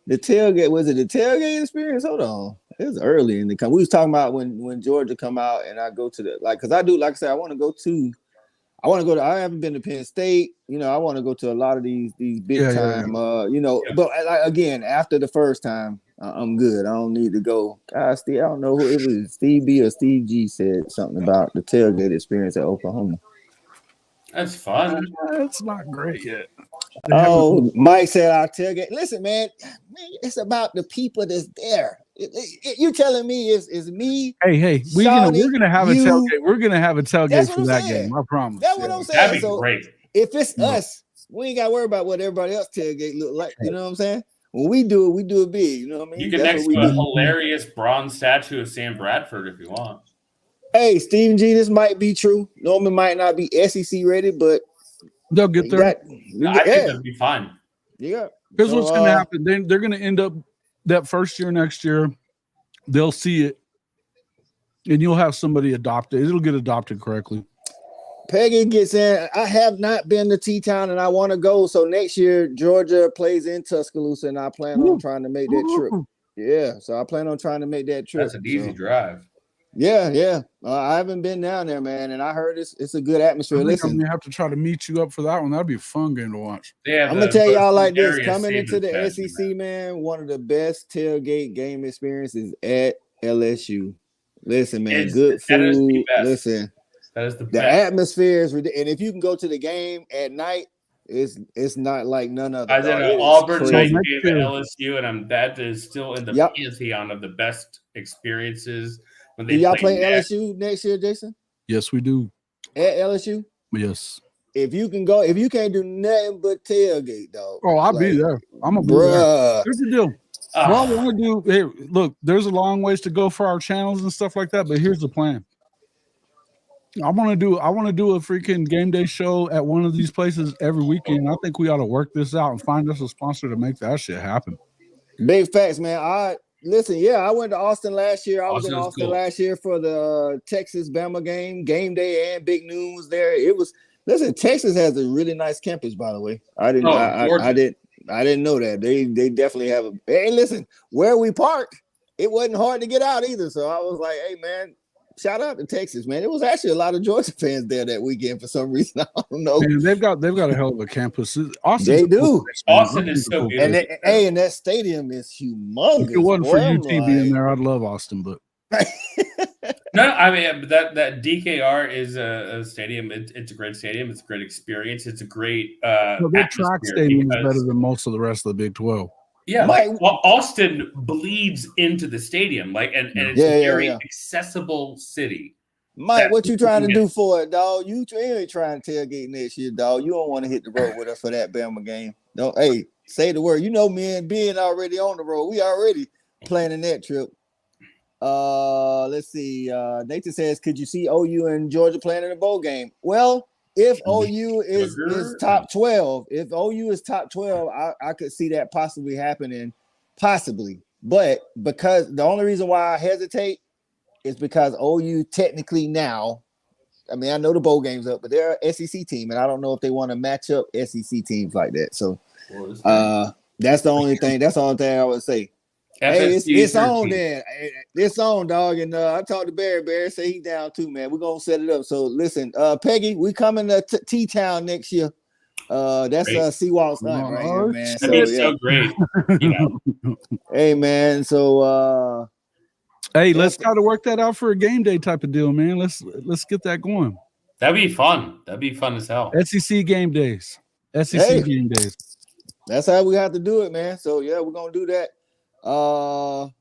The tailgate, was it the tailgate experience? Hold on. It was early in the come. We was talking about when Georgia come out and I go to because I do, like I said, I want to go to. I haven't been to Penn State. I want to go to a lot of these big time. But again, after the first time, I'm good. I don't need to go. God, Steve, I don't know who it was. Steve B or Steve G said something about the tailgate experience at Oklahoma. That's fun. It's not great yet. Oh, Mike said our tailgate. Listen, man, it's about the people that's there. You telling me it's me? Hey, we're gonna have a tailgate. We're gonna have a tailgate for that game. I promise. That's what I'm saying. That'd be great. If it's us, we ain't got to worry about what everybody else tailgate look like. You know what I'm saying? When we do it big. You know what I mean? You can next to a hilarious bronze statue of Sam Bradford if you want. Hey, Stephen G, this might be true. Norman might not be SEC ready, but they'll get there. I think that'd be fine. Yeah. Here's what's going to happen. They're going to end up that first year next year. They'll see it, and you'll have somebody adopt it. It'll get adopted correctly. Peggy gets in. I have not been to T-Town, and I want to go. So next year, Georgia plays in Tuscaloosa, and I plan on trying to make that trip. Yeah, so I plan on trying to make that trip. That's an easy drive. Yeah. I haven't been down there, man, and I heard it's a good atmosphere. Listen, I'm gonna have to try to meet you up for that one. That'd be a fun game to watch. I'm gonna tell y'all like this: coming into the SEC, man, one of the best tailgate game experiences at LSU. Listen, man, good food. Listen, that is the best. The atmosphere is ridiculous, and if you can go to the game at night, it's not like none other. I did an Auburn night game at LSU, and that is still in the pantheon of the best experiences. Do y'all play LSU next year, Jason? Yes, we do. At LSU? Yes. If you can go, if you can't do nothing but tailgate, dog. Oh, I'll be there. I'm a bruh. Here's the deal. What I want to do, hey, look, there's a long ways to go for our channels and stuff like that, but here's the plan. I want to do a freaking game day show at one of these places every weekend. I think we ought to work this out and find us a sponsor to make that shit happen. Big facts, man. Listen, yeah, I went to Austin last year. I was in Austin's Austin cool. last year for the Texas Bama game day, and Big Noon was there. It was listen. Texas has a really nice campus, by the way. I didn't know that. They definitely have a. Hey, listen, where we parked, it wasn't hard to get out either. So I was like, hey man, shout out to Texas, man. It was actually a lot of Georgia fans there that weekend for some reason. I don't know. Man, they've got a hell of a campus. They do. Austin is so good. And that stadium is humongous. If it wasn't for UT being there, I'd love Austin, but no, I mean that DKR is a stadium. It's a great stadium. It's a great experience. It's a great their track stadium is better than most of the rest of the Big 12. Yeah, well, Austin bleeds into the stadium, and it's a very accessible city. Mike, what you trying to do for it, dog? You ain't trying to tailgate next year, dog. You don't want to hit the road with us for that Bama game. Don't, hey, say the word. You know, me and Ben already on the road. We already planning that trip. Let's see. Nathan says, could you see OU and Georgia playing in a bowl game? Well, if OU is top 12, if OU is top 12, I could see that possibly happening, possibly. But because the only reason why I hesitate is because OU technically now, I mean, I know the bowl game's up, but they're an SEC team, and I don't know if they want to match up SEC teams like that. So that's the only thing. That's the only thing I would say. Hey, it's on then. It's on, dog. And I talked to Barry. Barry said he's down too, man. We're gonna set it up. So listen, Peggy, we coming to T-Town next year. That's Seawalt's night right here, man. So, so great. Hey, man. So hey, let's try to work that out for a game day type of deal, man. Let's get that going. That'd be fun. That'd be fun as hell. SEC game days. Game days. That's how we have to do it, man. So yeah, we're gonna do that. Oh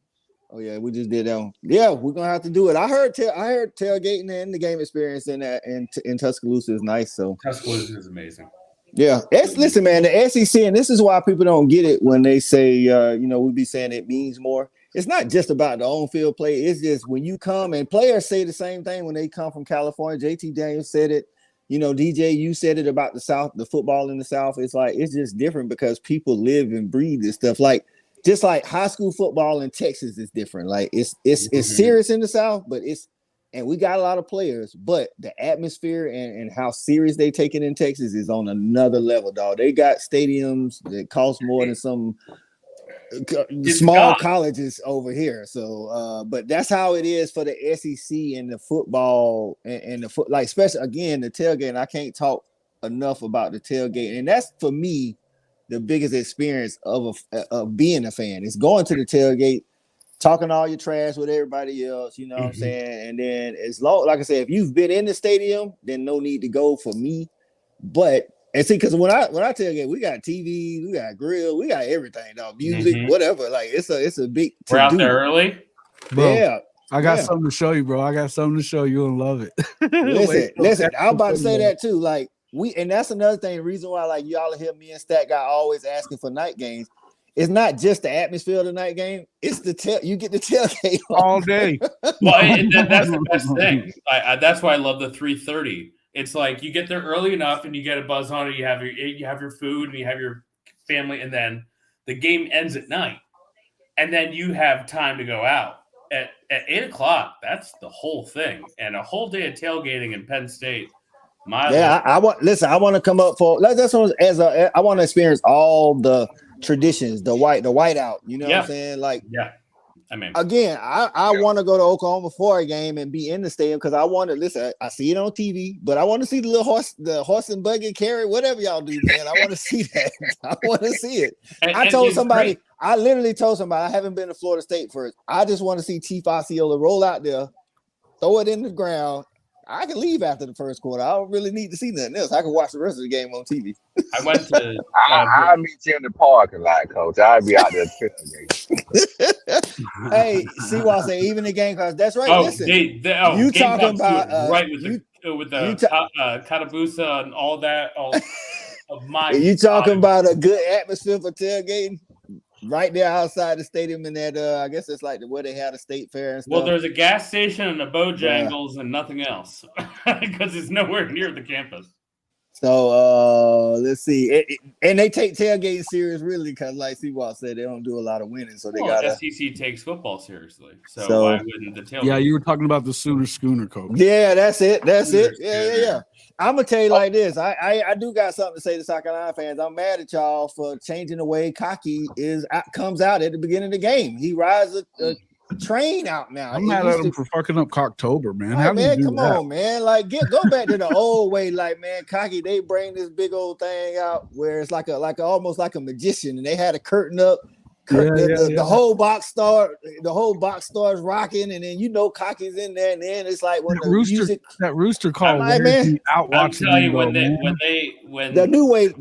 yeah, we just did that one. Yeah, we're gonna have to do it. I heard tailgating and the game experience in Tuscaloosa is nice. So Tuscaloosa is amazing. Yeah, listen, man, the SEC, and this is why people don't get it when they say, we be saying it means more. It's not just about the on-field play. It's just when you come, and players say the same thing when they come from California. JT Daniels said it. DJ, you said it about the South, the football in the South. It's like it's just different because people live and breathe this stuff. Like just like high school football in Texas is different. Like it's serious in the South, but and we got a lot of players, but the atmosphere and how serious they take it in Texas is on another level, dog. They got stadiums that cost more than some small colleges over here. So, but that's how it is for the SEC and the football and the foot, like especially again the tailgate. And I can't talk enough about the tailgate, and that's for me the biggest experience of being a fan. It's going to the tailgate, talking all your trash with everybody else, you know what I'm saying? And then as long, like I said, if you've been in the stadium, then no need to go for me. But and see, because when I tailgate, we got TV, we got grill, we got everything, dog, music, whatever. Like it's a big. We're out there early. Bro, yeah. I got something to show you, bro. I got something to show you. You'll love it. Listen. I'm about to say that too. Like and that's another thing. Reason why, like y'all hear me and Stat guy always asking for night games. It's not just the atmosphere of the night game. It's you get the tailgate all day. Well, that's the best thing. That's why I love the 3:30. It's like you get there early enough and you get a buzz on it. You have your food and you have your family, and then the game ends at night, and then you have time to go out at 8:00. That's the whole thing, and a whole day of tailgating in Penn State. I want to come up for that's I want to experience all the traditions, the white out. You know what I'm saying? Like I mean, again, I want to go to Oklahoma for a game and be in the stadium because I want to listen. I see it on TV, but I want to see the horse and buggy carry, whatever y'all do, man. I want to see that. I want to see it. I literally told somebody I haven't been to Florida State first. I just want to see Chief Osceola roll out there, throw it in the ground. I can leave after the first quarter. I don't really need to see nothing else. I can watch the rest of the game on TV. I went to. I'll meet you in the parking lot, Coach. I'll be out there. Hey, see what I say? Even the Gamecocks. That's right. Listen, you talking about right with the Katabusa and all that. Of my. You talking about a good atmosphere for tailgating? Right there outside the stadium in that, I guess it's like where they had a state fair and stuff. Well, there's a gas station and a Bojangles and nothing else because it's nowhere near the campus. So let's see, and they take tailgating serious, really, because like Seawald said, they don't do a lot of winning, so they gotta. SEC takes football seriously, so why wouldn't the tailgate? Yeah, you were talking about the Sooner Schooner, coach. Yeah, that's it. Yeah. I'm gonna tell you like this. I do got something to say to South Carolina fans. I'm mad at y'all for changing the way Cocky comes out at the beginning of the game. He rides a train out now. I'm mad at him for fucking up Cocktober, man. Right, man, come on, man. Like, go back to the old way. Like, man, Cocky, they bring this big old thing out where it's like almost like a magician, and they had a curtain up. The whole box starts rocking, and then Cocky's in there, and then it's like when that rooster call, man. Out watching. I'll tell you when the new way is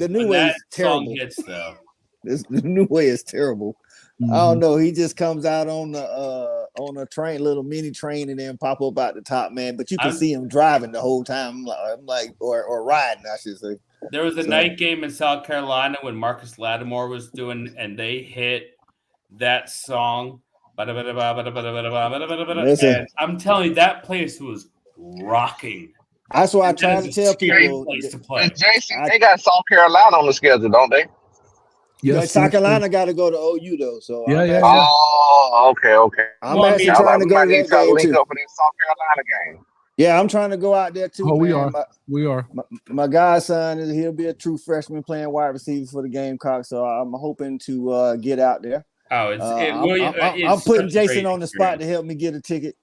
terrible. Song hits though. The new way is terrible. Mm-hmm. I don't know. He just comes out on a train, little mini train, and then pop up out the top, man. But you can see him driving the whole time. I'm like, or riding, I should say. There was a night game in South Carolina when Marcus Lattimore was doing, and they hit that song. And I'm telling you, that place was rocking. That's why I try to tell people. Jason, they got South Carolina on the schedule, don't they? Yes, South Carolina got to go to OU though. So yeah. Oh, okay. I'm actually trying to go to that game too. Link up for this South Carolina game. Yeah, I'm trying to go out there too. Oh, man. we are. My godson he'll be a true freshman playing wide receiver for the Gamecocks. So I'm hoping to get out there. I'm putting Jason on the spot to help me get a ticket.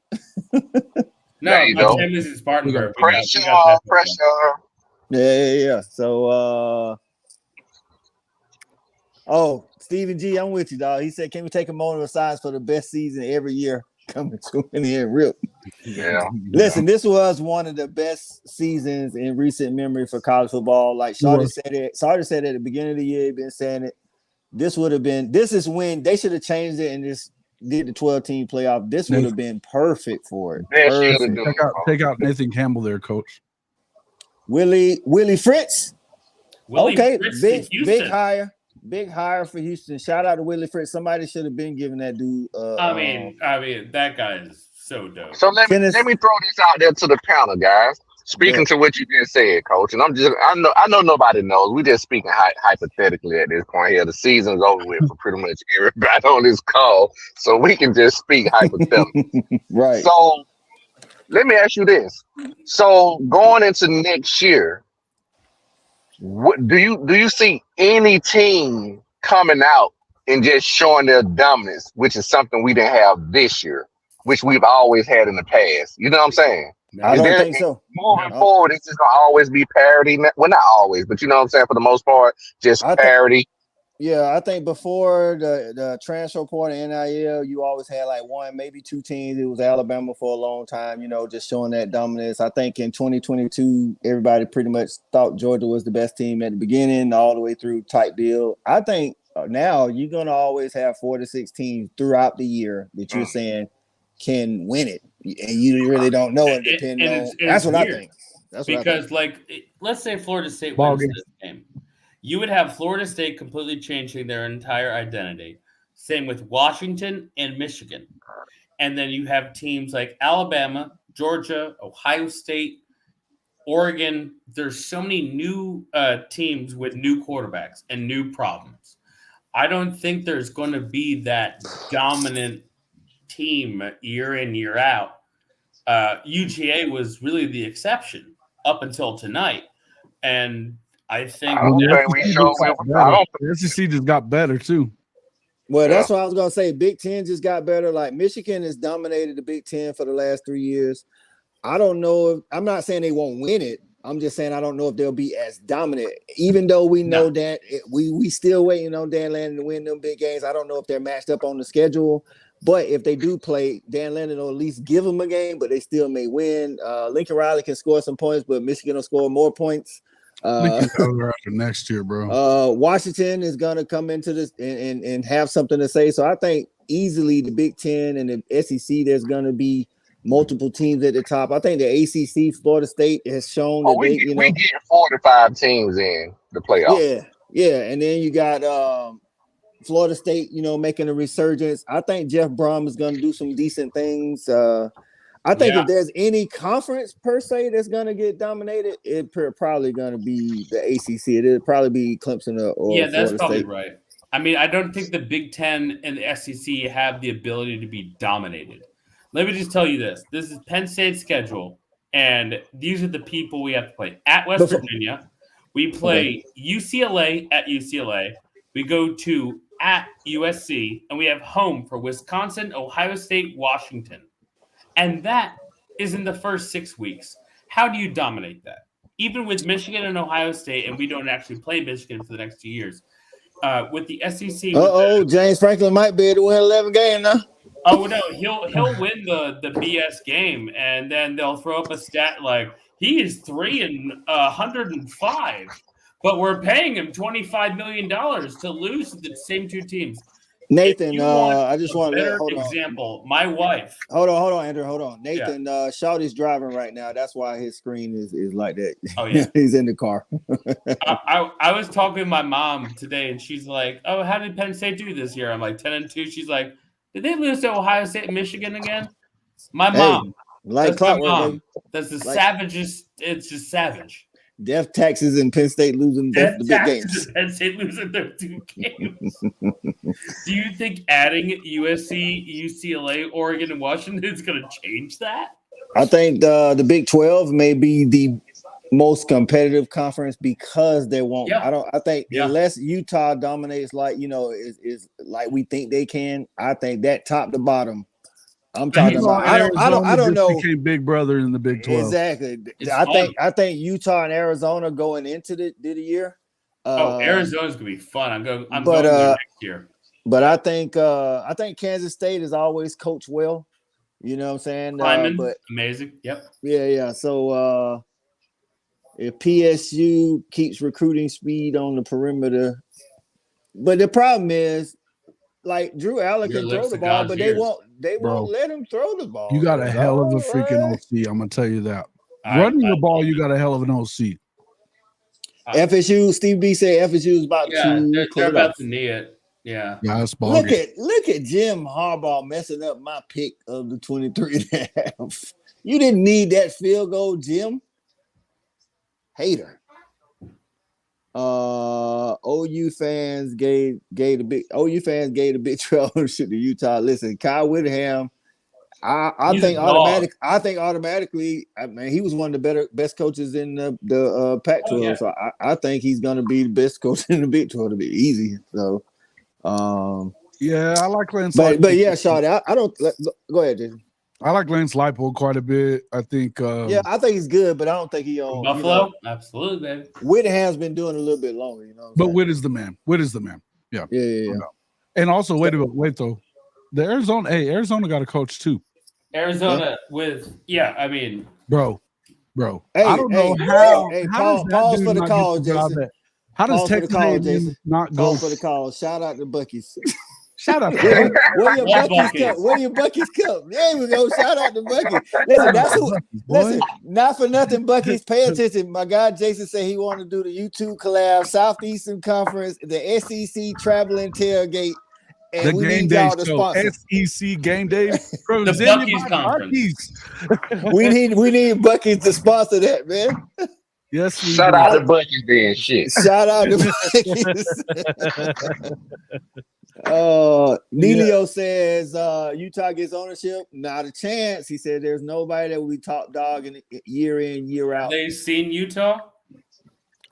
No, my team is Spartanburg. Pressure. Yeah. So. Stephen G, I'm with you, dog. He said, "Can we take a moment of silence for the best season every year coming to an end?" Real. Yeah. Listen, this was one of the best seasons in recent memory for college football. Like Shawty said it. Shawty said at the beginning of the year, he'd been saying it. This is when they should have changed it and just did the 12-team playoff. This would have been perfect for it. Take out Nathan Campbell there, coach. Willie Fritz. Fritz Big hire for Houston. Shout out to Willie Fritz. Somebody should have been giving that dude. I mean, that guy is so dope. So let me throw this out there to the panel, guys. Speaking to what you just said, coach, and I know nobody knows. We just speaking hypothetically at this point here. The season's over with for pretty much everybody on this call, so we can just speak hypothetically. Right. So let me ask you this: so going into next year, what do you see any team coming out and just showing their dominance, which is something we didn't have this year, which we've always had in the past? You know what I'm saying? I don't think so. Moving forward, it's just gonna always be parity. Well, not always, but you know what I'm saying. For the most part, just parity. I think before the transfer portal and NIL, you always had like one, maybe two teams. It was Alabama for a long time, just showing that dominance. I think in 2022, everybody pretty much thought Georgia was the best team at the beginning, all the way through type deal. I think now you're gonna always have 4 to 6 teams throughout the year that you're saying can win it, and you really don't know it. Depending on that's what I think. Because let's say Florida State wins this game. You would have Florida State completely changing their entire identity. Same with Washington and Michigan. And then you have teams like Alabama, Georgia, Ohio State, Oregon. There's so many new teams with new quarterbacks and new problems. I don't think there's going to be that dominant team year in, year out. UGA was really the exception up until tonight. And I think the SEC just got better too. Well, that's what I was gonna say. Big Ten just got better. Like Michigan has dominated the Big Ten for the last 3 years. I don't know. I'm not saying they won't win it. I'm just saying I don't know if they'll be as dominant. Even though we know that we still waiting on Dan Lannon to win them big games. I don't know if they're matched up on the schedule. But if they do play, Dan Lannon will at least give them a game, but they still may win. Lincoln Riley can score some points, but Michigan will score more points. After next year, bro. Washington is gonna come into this and have something to say. So I think easily the Big Ten and the SEC, there's gonna be multiple teams at the top. I think the ACC, Florida State has shown that we get 45 teams in the playoffs. Yeah, and then you got Florida State, making a resurgence. I think Jeff Brom is gonna do some decent things. I think if there's any conference per se that's going to get dominated, it's probably going to be the ACC. It'll probably be Clemson or Yeah, that's Florida probably State. right. I mean, I don't think the Big Ten and the SEC have the ability to be dominated. Let me just tell you this. This is Penn State's schedule, and these are the people we have to play. At West Virginia, we play UCLA at UCLA. We go to at USC, and we have home for Wisconsin, Ohio State, Washington. And that is in the first 6 weeks. How do you dominate that? Even with Michigan and Ohio State, and we don't actually play Michigan for the next 2 years. With the SEC. James Franklin might be able to win 11 games now. Oh no, he'll win the BS game, and then they'll throw up a stat like he is 3-105, but we're paying him $25 million to lose to the same two teams. Nathan, I just want to hold on. Example. My wife. Hold on, Andrew. Hold on. Nathan, Shawty's driving right now. That's why his screen is like that. Oh yeah, he's in the car. I was talking to my mom today, and she's like, "Oh, how did Penn State do this year?" I'm like 10-2. She's like, "Did they lose to Ohio State and Michigan again?" My mom, like clockwork. That's the savagest. It's just savage. Death taxes and Penn State losing the big games. Penn State losing their 2 games. Do you think adding USC, UCLA, Oregon, and Washington is going to change that? I think the Big 12 may be the most competitive conference because they won't. Yeah. I think unless Utah dominates like is like we think they can. I think that top to bottom. I'm talking about. I don't know. Became big brother in the Big 12. Exactly. I think Utah and Arizona going into the year. Arizona's gonna be fun. I'm going there next year. But I think Kansas State has always coached well. You know what I'm saying? But amazing. Yep. Yeah. So if PSU keeps recruiting speed on the perimeter, but the problem is. Like Drew Allen can throw the ball, but they won't let him throw the ball. You got a hell of a freaking OC. I'm gonna tell you that. Running the ball, you got a hell of an OC. FSU, Steve B said FSU is about to. They're about to knee it. Yeah. That's ball. Look at Jim Harbaugh messing up my pick of the 23.5. You didn't need that field goal, Jim. Hater. OU fans gave the Big 12 ownership to Utah. Listen, Kyle Whittingham, I think automatically, I mean, he was one of the best coaches in the Pac-12. So I think he's gonna be the best coach in the Big 12 to be easy. So I like Lance. But yeah, Shawty, I don't go ahead, Jason. I like Lance Leipold quite a bit. I think I think he's good, but I don't think he on Buffalo. Absolutely, baby. Whittingham's been doing a little bit longer, But Witt is the man. Yeah. And also, wait though. The Arizona got a coach too. Arizona with I mean, bro. I don't know how. Pause for the call, Jason. How does Texas A&M not go for the call? Shout out to Buc-ee's. Shout out. Where your Buc-ee's cup? There we go. Shout out to Buc-ee's. Listen, not for nothing, Buc-ee's. Pay attention. My guy Jason said he wanted to do the YouTube collab, Southeastern Conference, the SEC traveling tailgate, and we need y'all to sponsor. SEC game day. The Buc-ee's conference. we need Buc-ee's to sponsor that, man. Yes. Shout out to Buc-ee's being shit. Shout out to Buc-ee's. Nelio says Utah gets ownership. Not a chance. He said there's nobody that will be top dog in year in, year out. They've seen Utah.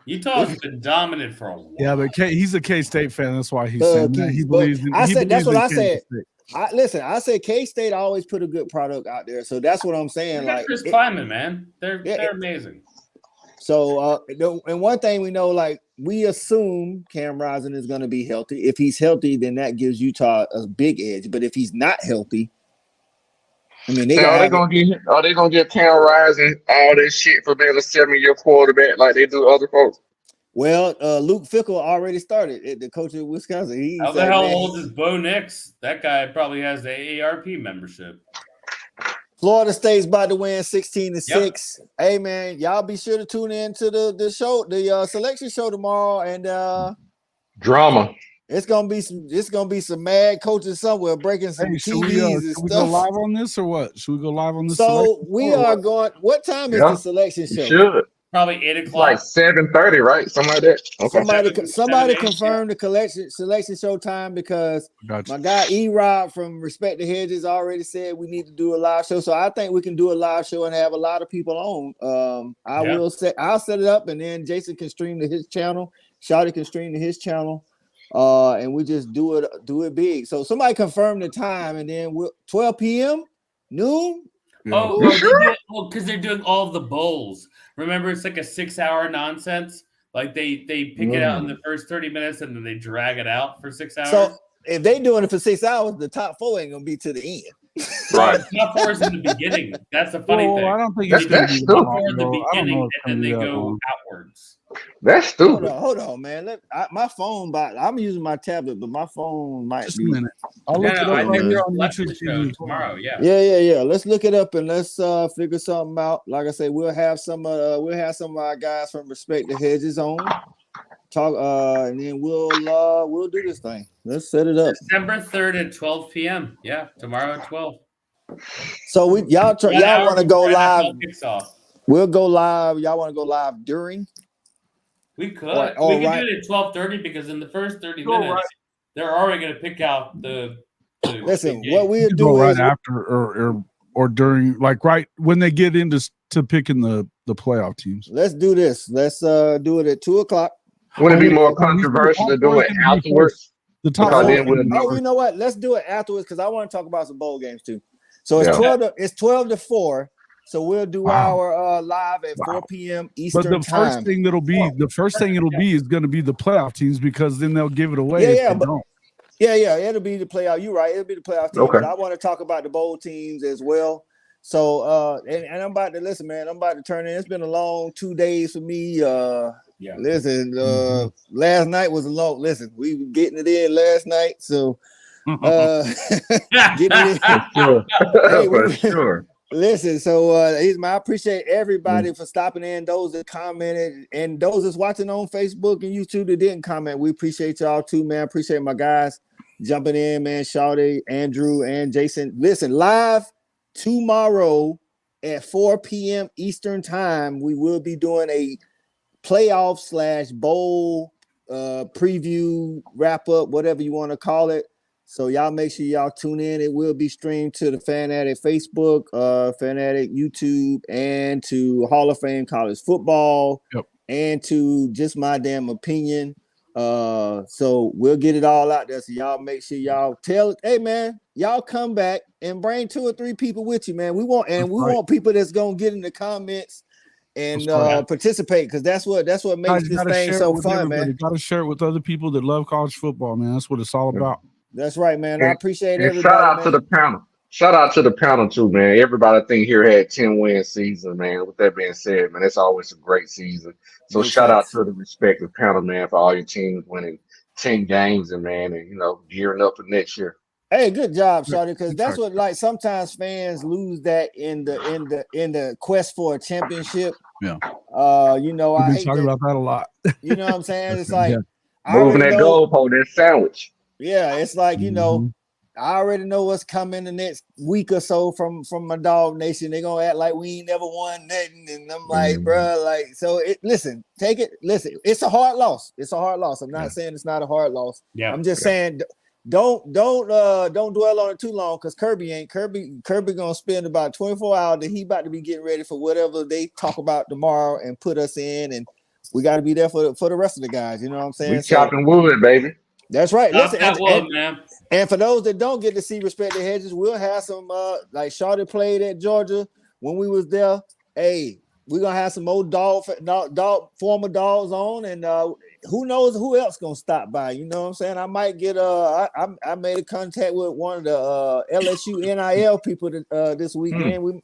Utah's been dominant for a while. Yeah, but he's a K-State fan. That's why he's saying that. He believes in. That's what I said. I said K-State always put a good product out there, so that's what I'm saying. Like Chris Kleiman, man, they're amazing. So, and one thing we know, like we assume Cam Rising is going to be healthy. If he's healthy, then that gives Utah a big edge. But if he's not healthy, I mean, are they gonna get Cam Rising all this shit for being a 7-year quarterback like they do other folks? Well, Luke Fickell already started at the coach of Wisconsin. How the hell old is Bo Nix? That guy probably has the AARP membership. Florida State's about to win 16-6. Yep. Hey man, y'all be sure to tune in to the show, the selection show tomorrow, and drama. It's gonna be some mad coaches somewhere breaking some TVs and should we go stuff. live on this or what? Should we go live on this? So we are going. What time is the selection show? Should. Probably 8 It's o'clock. like 7:30, right? Something like that. Okay. Somebody confirm the selection show time because my guy E-Rob from Respect the Hedges already said we need to do a live show. So I think we can do a live show and have a lot of people on. I'll set it up and then Jason can stream to his channel. Shawty can stream to his channel. And we just do it big. So somebody confirm the time and then 12 p.m. noon. Yeah. Because they're doing all of the bowls. Remember, it's like a 6-hour nonsense. Like they pick it out in the first 30 minutes and then they drag it out for 6 hours. So if they doing it for 6 hours, the top 4 ain't gonna be to the end. Right. The top 4 is in the beginning. That's the funny thing. I don't think that's the top 4 in the beginning and then they go outwards. That's stupid. Hold on, man. My phone, I'm using my tablet, but my phone might Just be. a minute. I'll look it up right here on YouTube TV tomorrow. Yeah. Let's look it up and let's figure something out. Like I say, we'll have some of our guys from Respect the Hedges on talk, and then we'll do this thing. Let's set it up. December 3rd at 12 p.m. Yeah, tomorrow at 12. So y'all want to go live? We'll go live. Y'all want to go live during? We could. We could do it at 12:30 because in the first 30 minutes, they're already going to pick out the listen, what we'll do right after or during, like right when they get into picking the playoff teams. Let's do this. Let's do it at 2:00. Wouldn't it be more controversial to do it afterwards? The top. You know what? Let's do it afterwards because I want to talk about some bowl games too. So it's 12 to 4. So we'll do our live at 4 p.m. Eastern time. But the first thing it'll be is going to be the playoff teams because then they'll give it away. It'll be the playoff. You're right. It'll be the playoff team. Okay. But I want to talk about the bowl teams as well. So and I'm about to listen, man. I'm about to turn in. It's been a long 2 days for me. Listen, last night was a long. Listen, we were getting it in last night, so getting it in. For sure. Listen, so I appreciate everybody for stopping in, those that commented, and those that's watching on Facebook and YouTube that didn't comment. We appreciate y'all too, man. Appreciate my guys jumping in, man. Shawty, Andrew, and Jason. Listen, live tomorrow at 4 p.m. Eastern time, we will be doing a playoff / bowl preview, wrap up, whatever you want to call it. So y'all make sure y'all tune in. It will be streamed to the Fanatic Facebook, Fanatic YouTube, and to Hall of Fame College Football, and to Just My Damn Opinion. So we'll get it all out there. So y'all make sure y'all tell it. Hey man, y'all come back and bring 2 or 3 people with you, man. We want people that's gonna get in the comments and participate because that's what makes this thing so fun, man. You gotta share it with other people that love college football, man. That's what it's all about. That's right, man. I appreciate everybody. Shout out to the panel. Shout out to the panel too, man. Everybody I think here had 10-win season, man. With that being said, man, it's always a great season. So shout out to the respective panel, man, for all your teams winning 10 games and gearing up for next year. Hey, good job, Shawty, because that's what sometimes fans lose that in the quest for a championship. Yeah. I hate talking about that a lot. You know what I'm saying? It's like moving that goalpost, that sandwich. Yeah, it's like, I already know what's coming the next week or so from my dog nation. They're gonna act like we ain't never won nothing. And I'm like, bro, listen, take it. Listen, it's a hard loss. It's a hard loss. I'm not saying it's not a hard loss. Yeah. I'm just saying don't dwell on it too long because Kirby gonna spend about 24 hours that he about to be getting ready for whatever they talk about tomorrow and put us in, and we gotta be there for the rest of the guys. You know what I'm saying? We chopping wood, baby. That's right. Listen, and for those that don't get to see Respect the Hedges, we'll have some like Shawty played at Georgia when we was there. Hey, we're gonna have some old former dogs on, and who knows who else gonna stop by? You know what I'm saying? I might get I made a contact with one of the LSU NIL people this weekend. You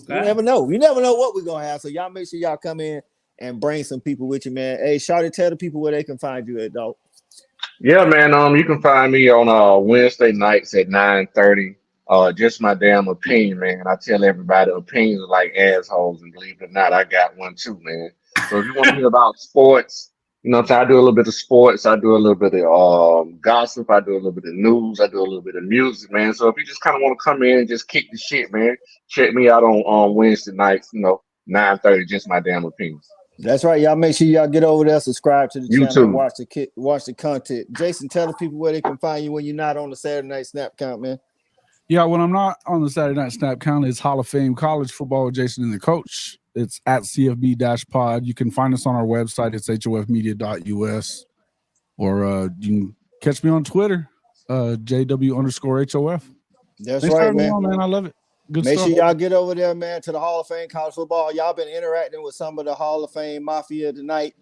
never know. You never know what we're gonna have. So y'all make sure y'all come in and bring some people with you, man. Hey, Shawty, tell the people where they can find you at, dog. Yeah, man. You can find me on Wednesday nights at 9:30. Just my damn opinion, man. I tell everybody opinions are like assholes, and believe it or not, I got one too, man. So if you want to hear about sports, You know what I'm saying? I do a little bit of sports. I do a little bit of gossip. I do a little bit of news. I do a little bit of music, man. So if you just kind of want to come in and just kick the shit, man, check me out on Wednesday nights, 9:30, just my damn opinions. That's right. Y'all make sure y'all get over there, subscribe to the channel, YouTube. and watch the content. Jason, tell the people where they can find you when you're not on the Saturday Night Snap Count, man. Yeah, when I'm not on the Saturday Night Snap Count, it's Hall of Fame College Football with Jason and the Coach. It's at CFB-pod. You can find us on our website. It's hofmedia.us. Or you can catch me on Twitter, JW_HOF. That's Thanks right, man. man. I love it. Good Make stuff. sure y'all get over there, man, to the Hall of Fame College Football. Y'all been interacting with some of the Hall of Fame Mafia tonight.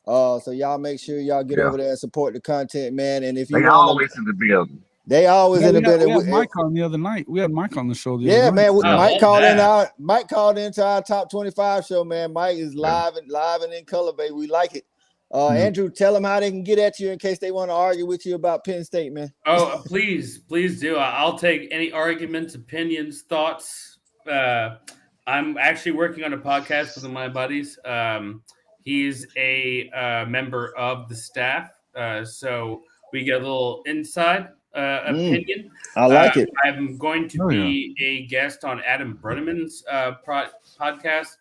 So y'all make sure y'all get over there and support the content, man. And if you They always in the building. They always in the building. We had Mike on the other night. We had Mike on the show. Man. Mike called into our top 25 show, man. Mike is live and in color, baby. We like it. Andrew, tell them how they can get at you in case they want to argue with you about Penn State, man. Oh, please do. I'll take any arguments, opinions, thoughts. I'm actually working on a podcast with one of my buddies. He's a member of the staff, so we get a little inside opinion. I like it. I'm going to be a guest on Adam Brenneman's podcast.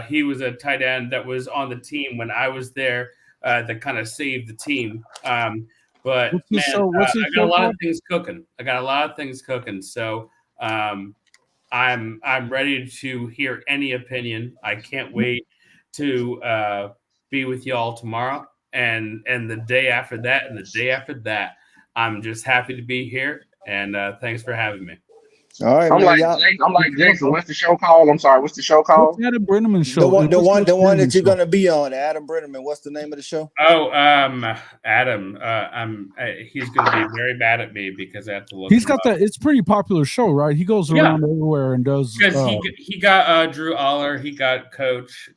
He was a tight end that was on the team when I was there that kind of saved the team. But I got a lot of things cooking. So I'm ready to hear any opinion. I can't wait to be with y'all tomorrow and the day after that and the day after that. I'm just happy to be here, and thanks for having me. All right, I'm like Jason. What's the show called? I'm sorry. What's the show called? Adam Brenneman show. The one that you're gonna be on, Adam Brenneman. What's the name of the show? Oh, Adam. He's gonna be very mad at me because I have to look. He's got that. It's a pretty popular show, right? He goes around everywhere and does. Because he got Drew Aller. He got Coach.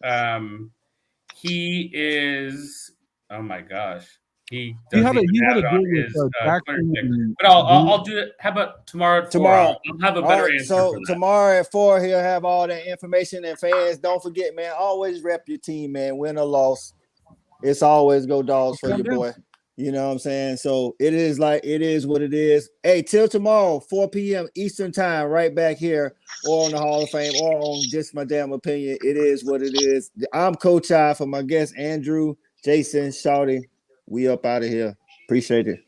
He is. Oh my gosh. He had a deal with but I'll do it. How about tomorrow? I'll have a better answer. So tomorrow at 4, he'll have all that information. And fans, don't forget, man, always rep your team, man. Win or loss, it's always go Dogs for your boy. You know what I'm saying? So it is what it is. Hey, till tomorrow, 4 p.m. Eastern time, right back here, or on the Hall of Fame, or on Just My Damn Opinion. It is what it is. I'm Coach I for my guest Andrew, Jason, Shawty. We up out of here. Appreciate it.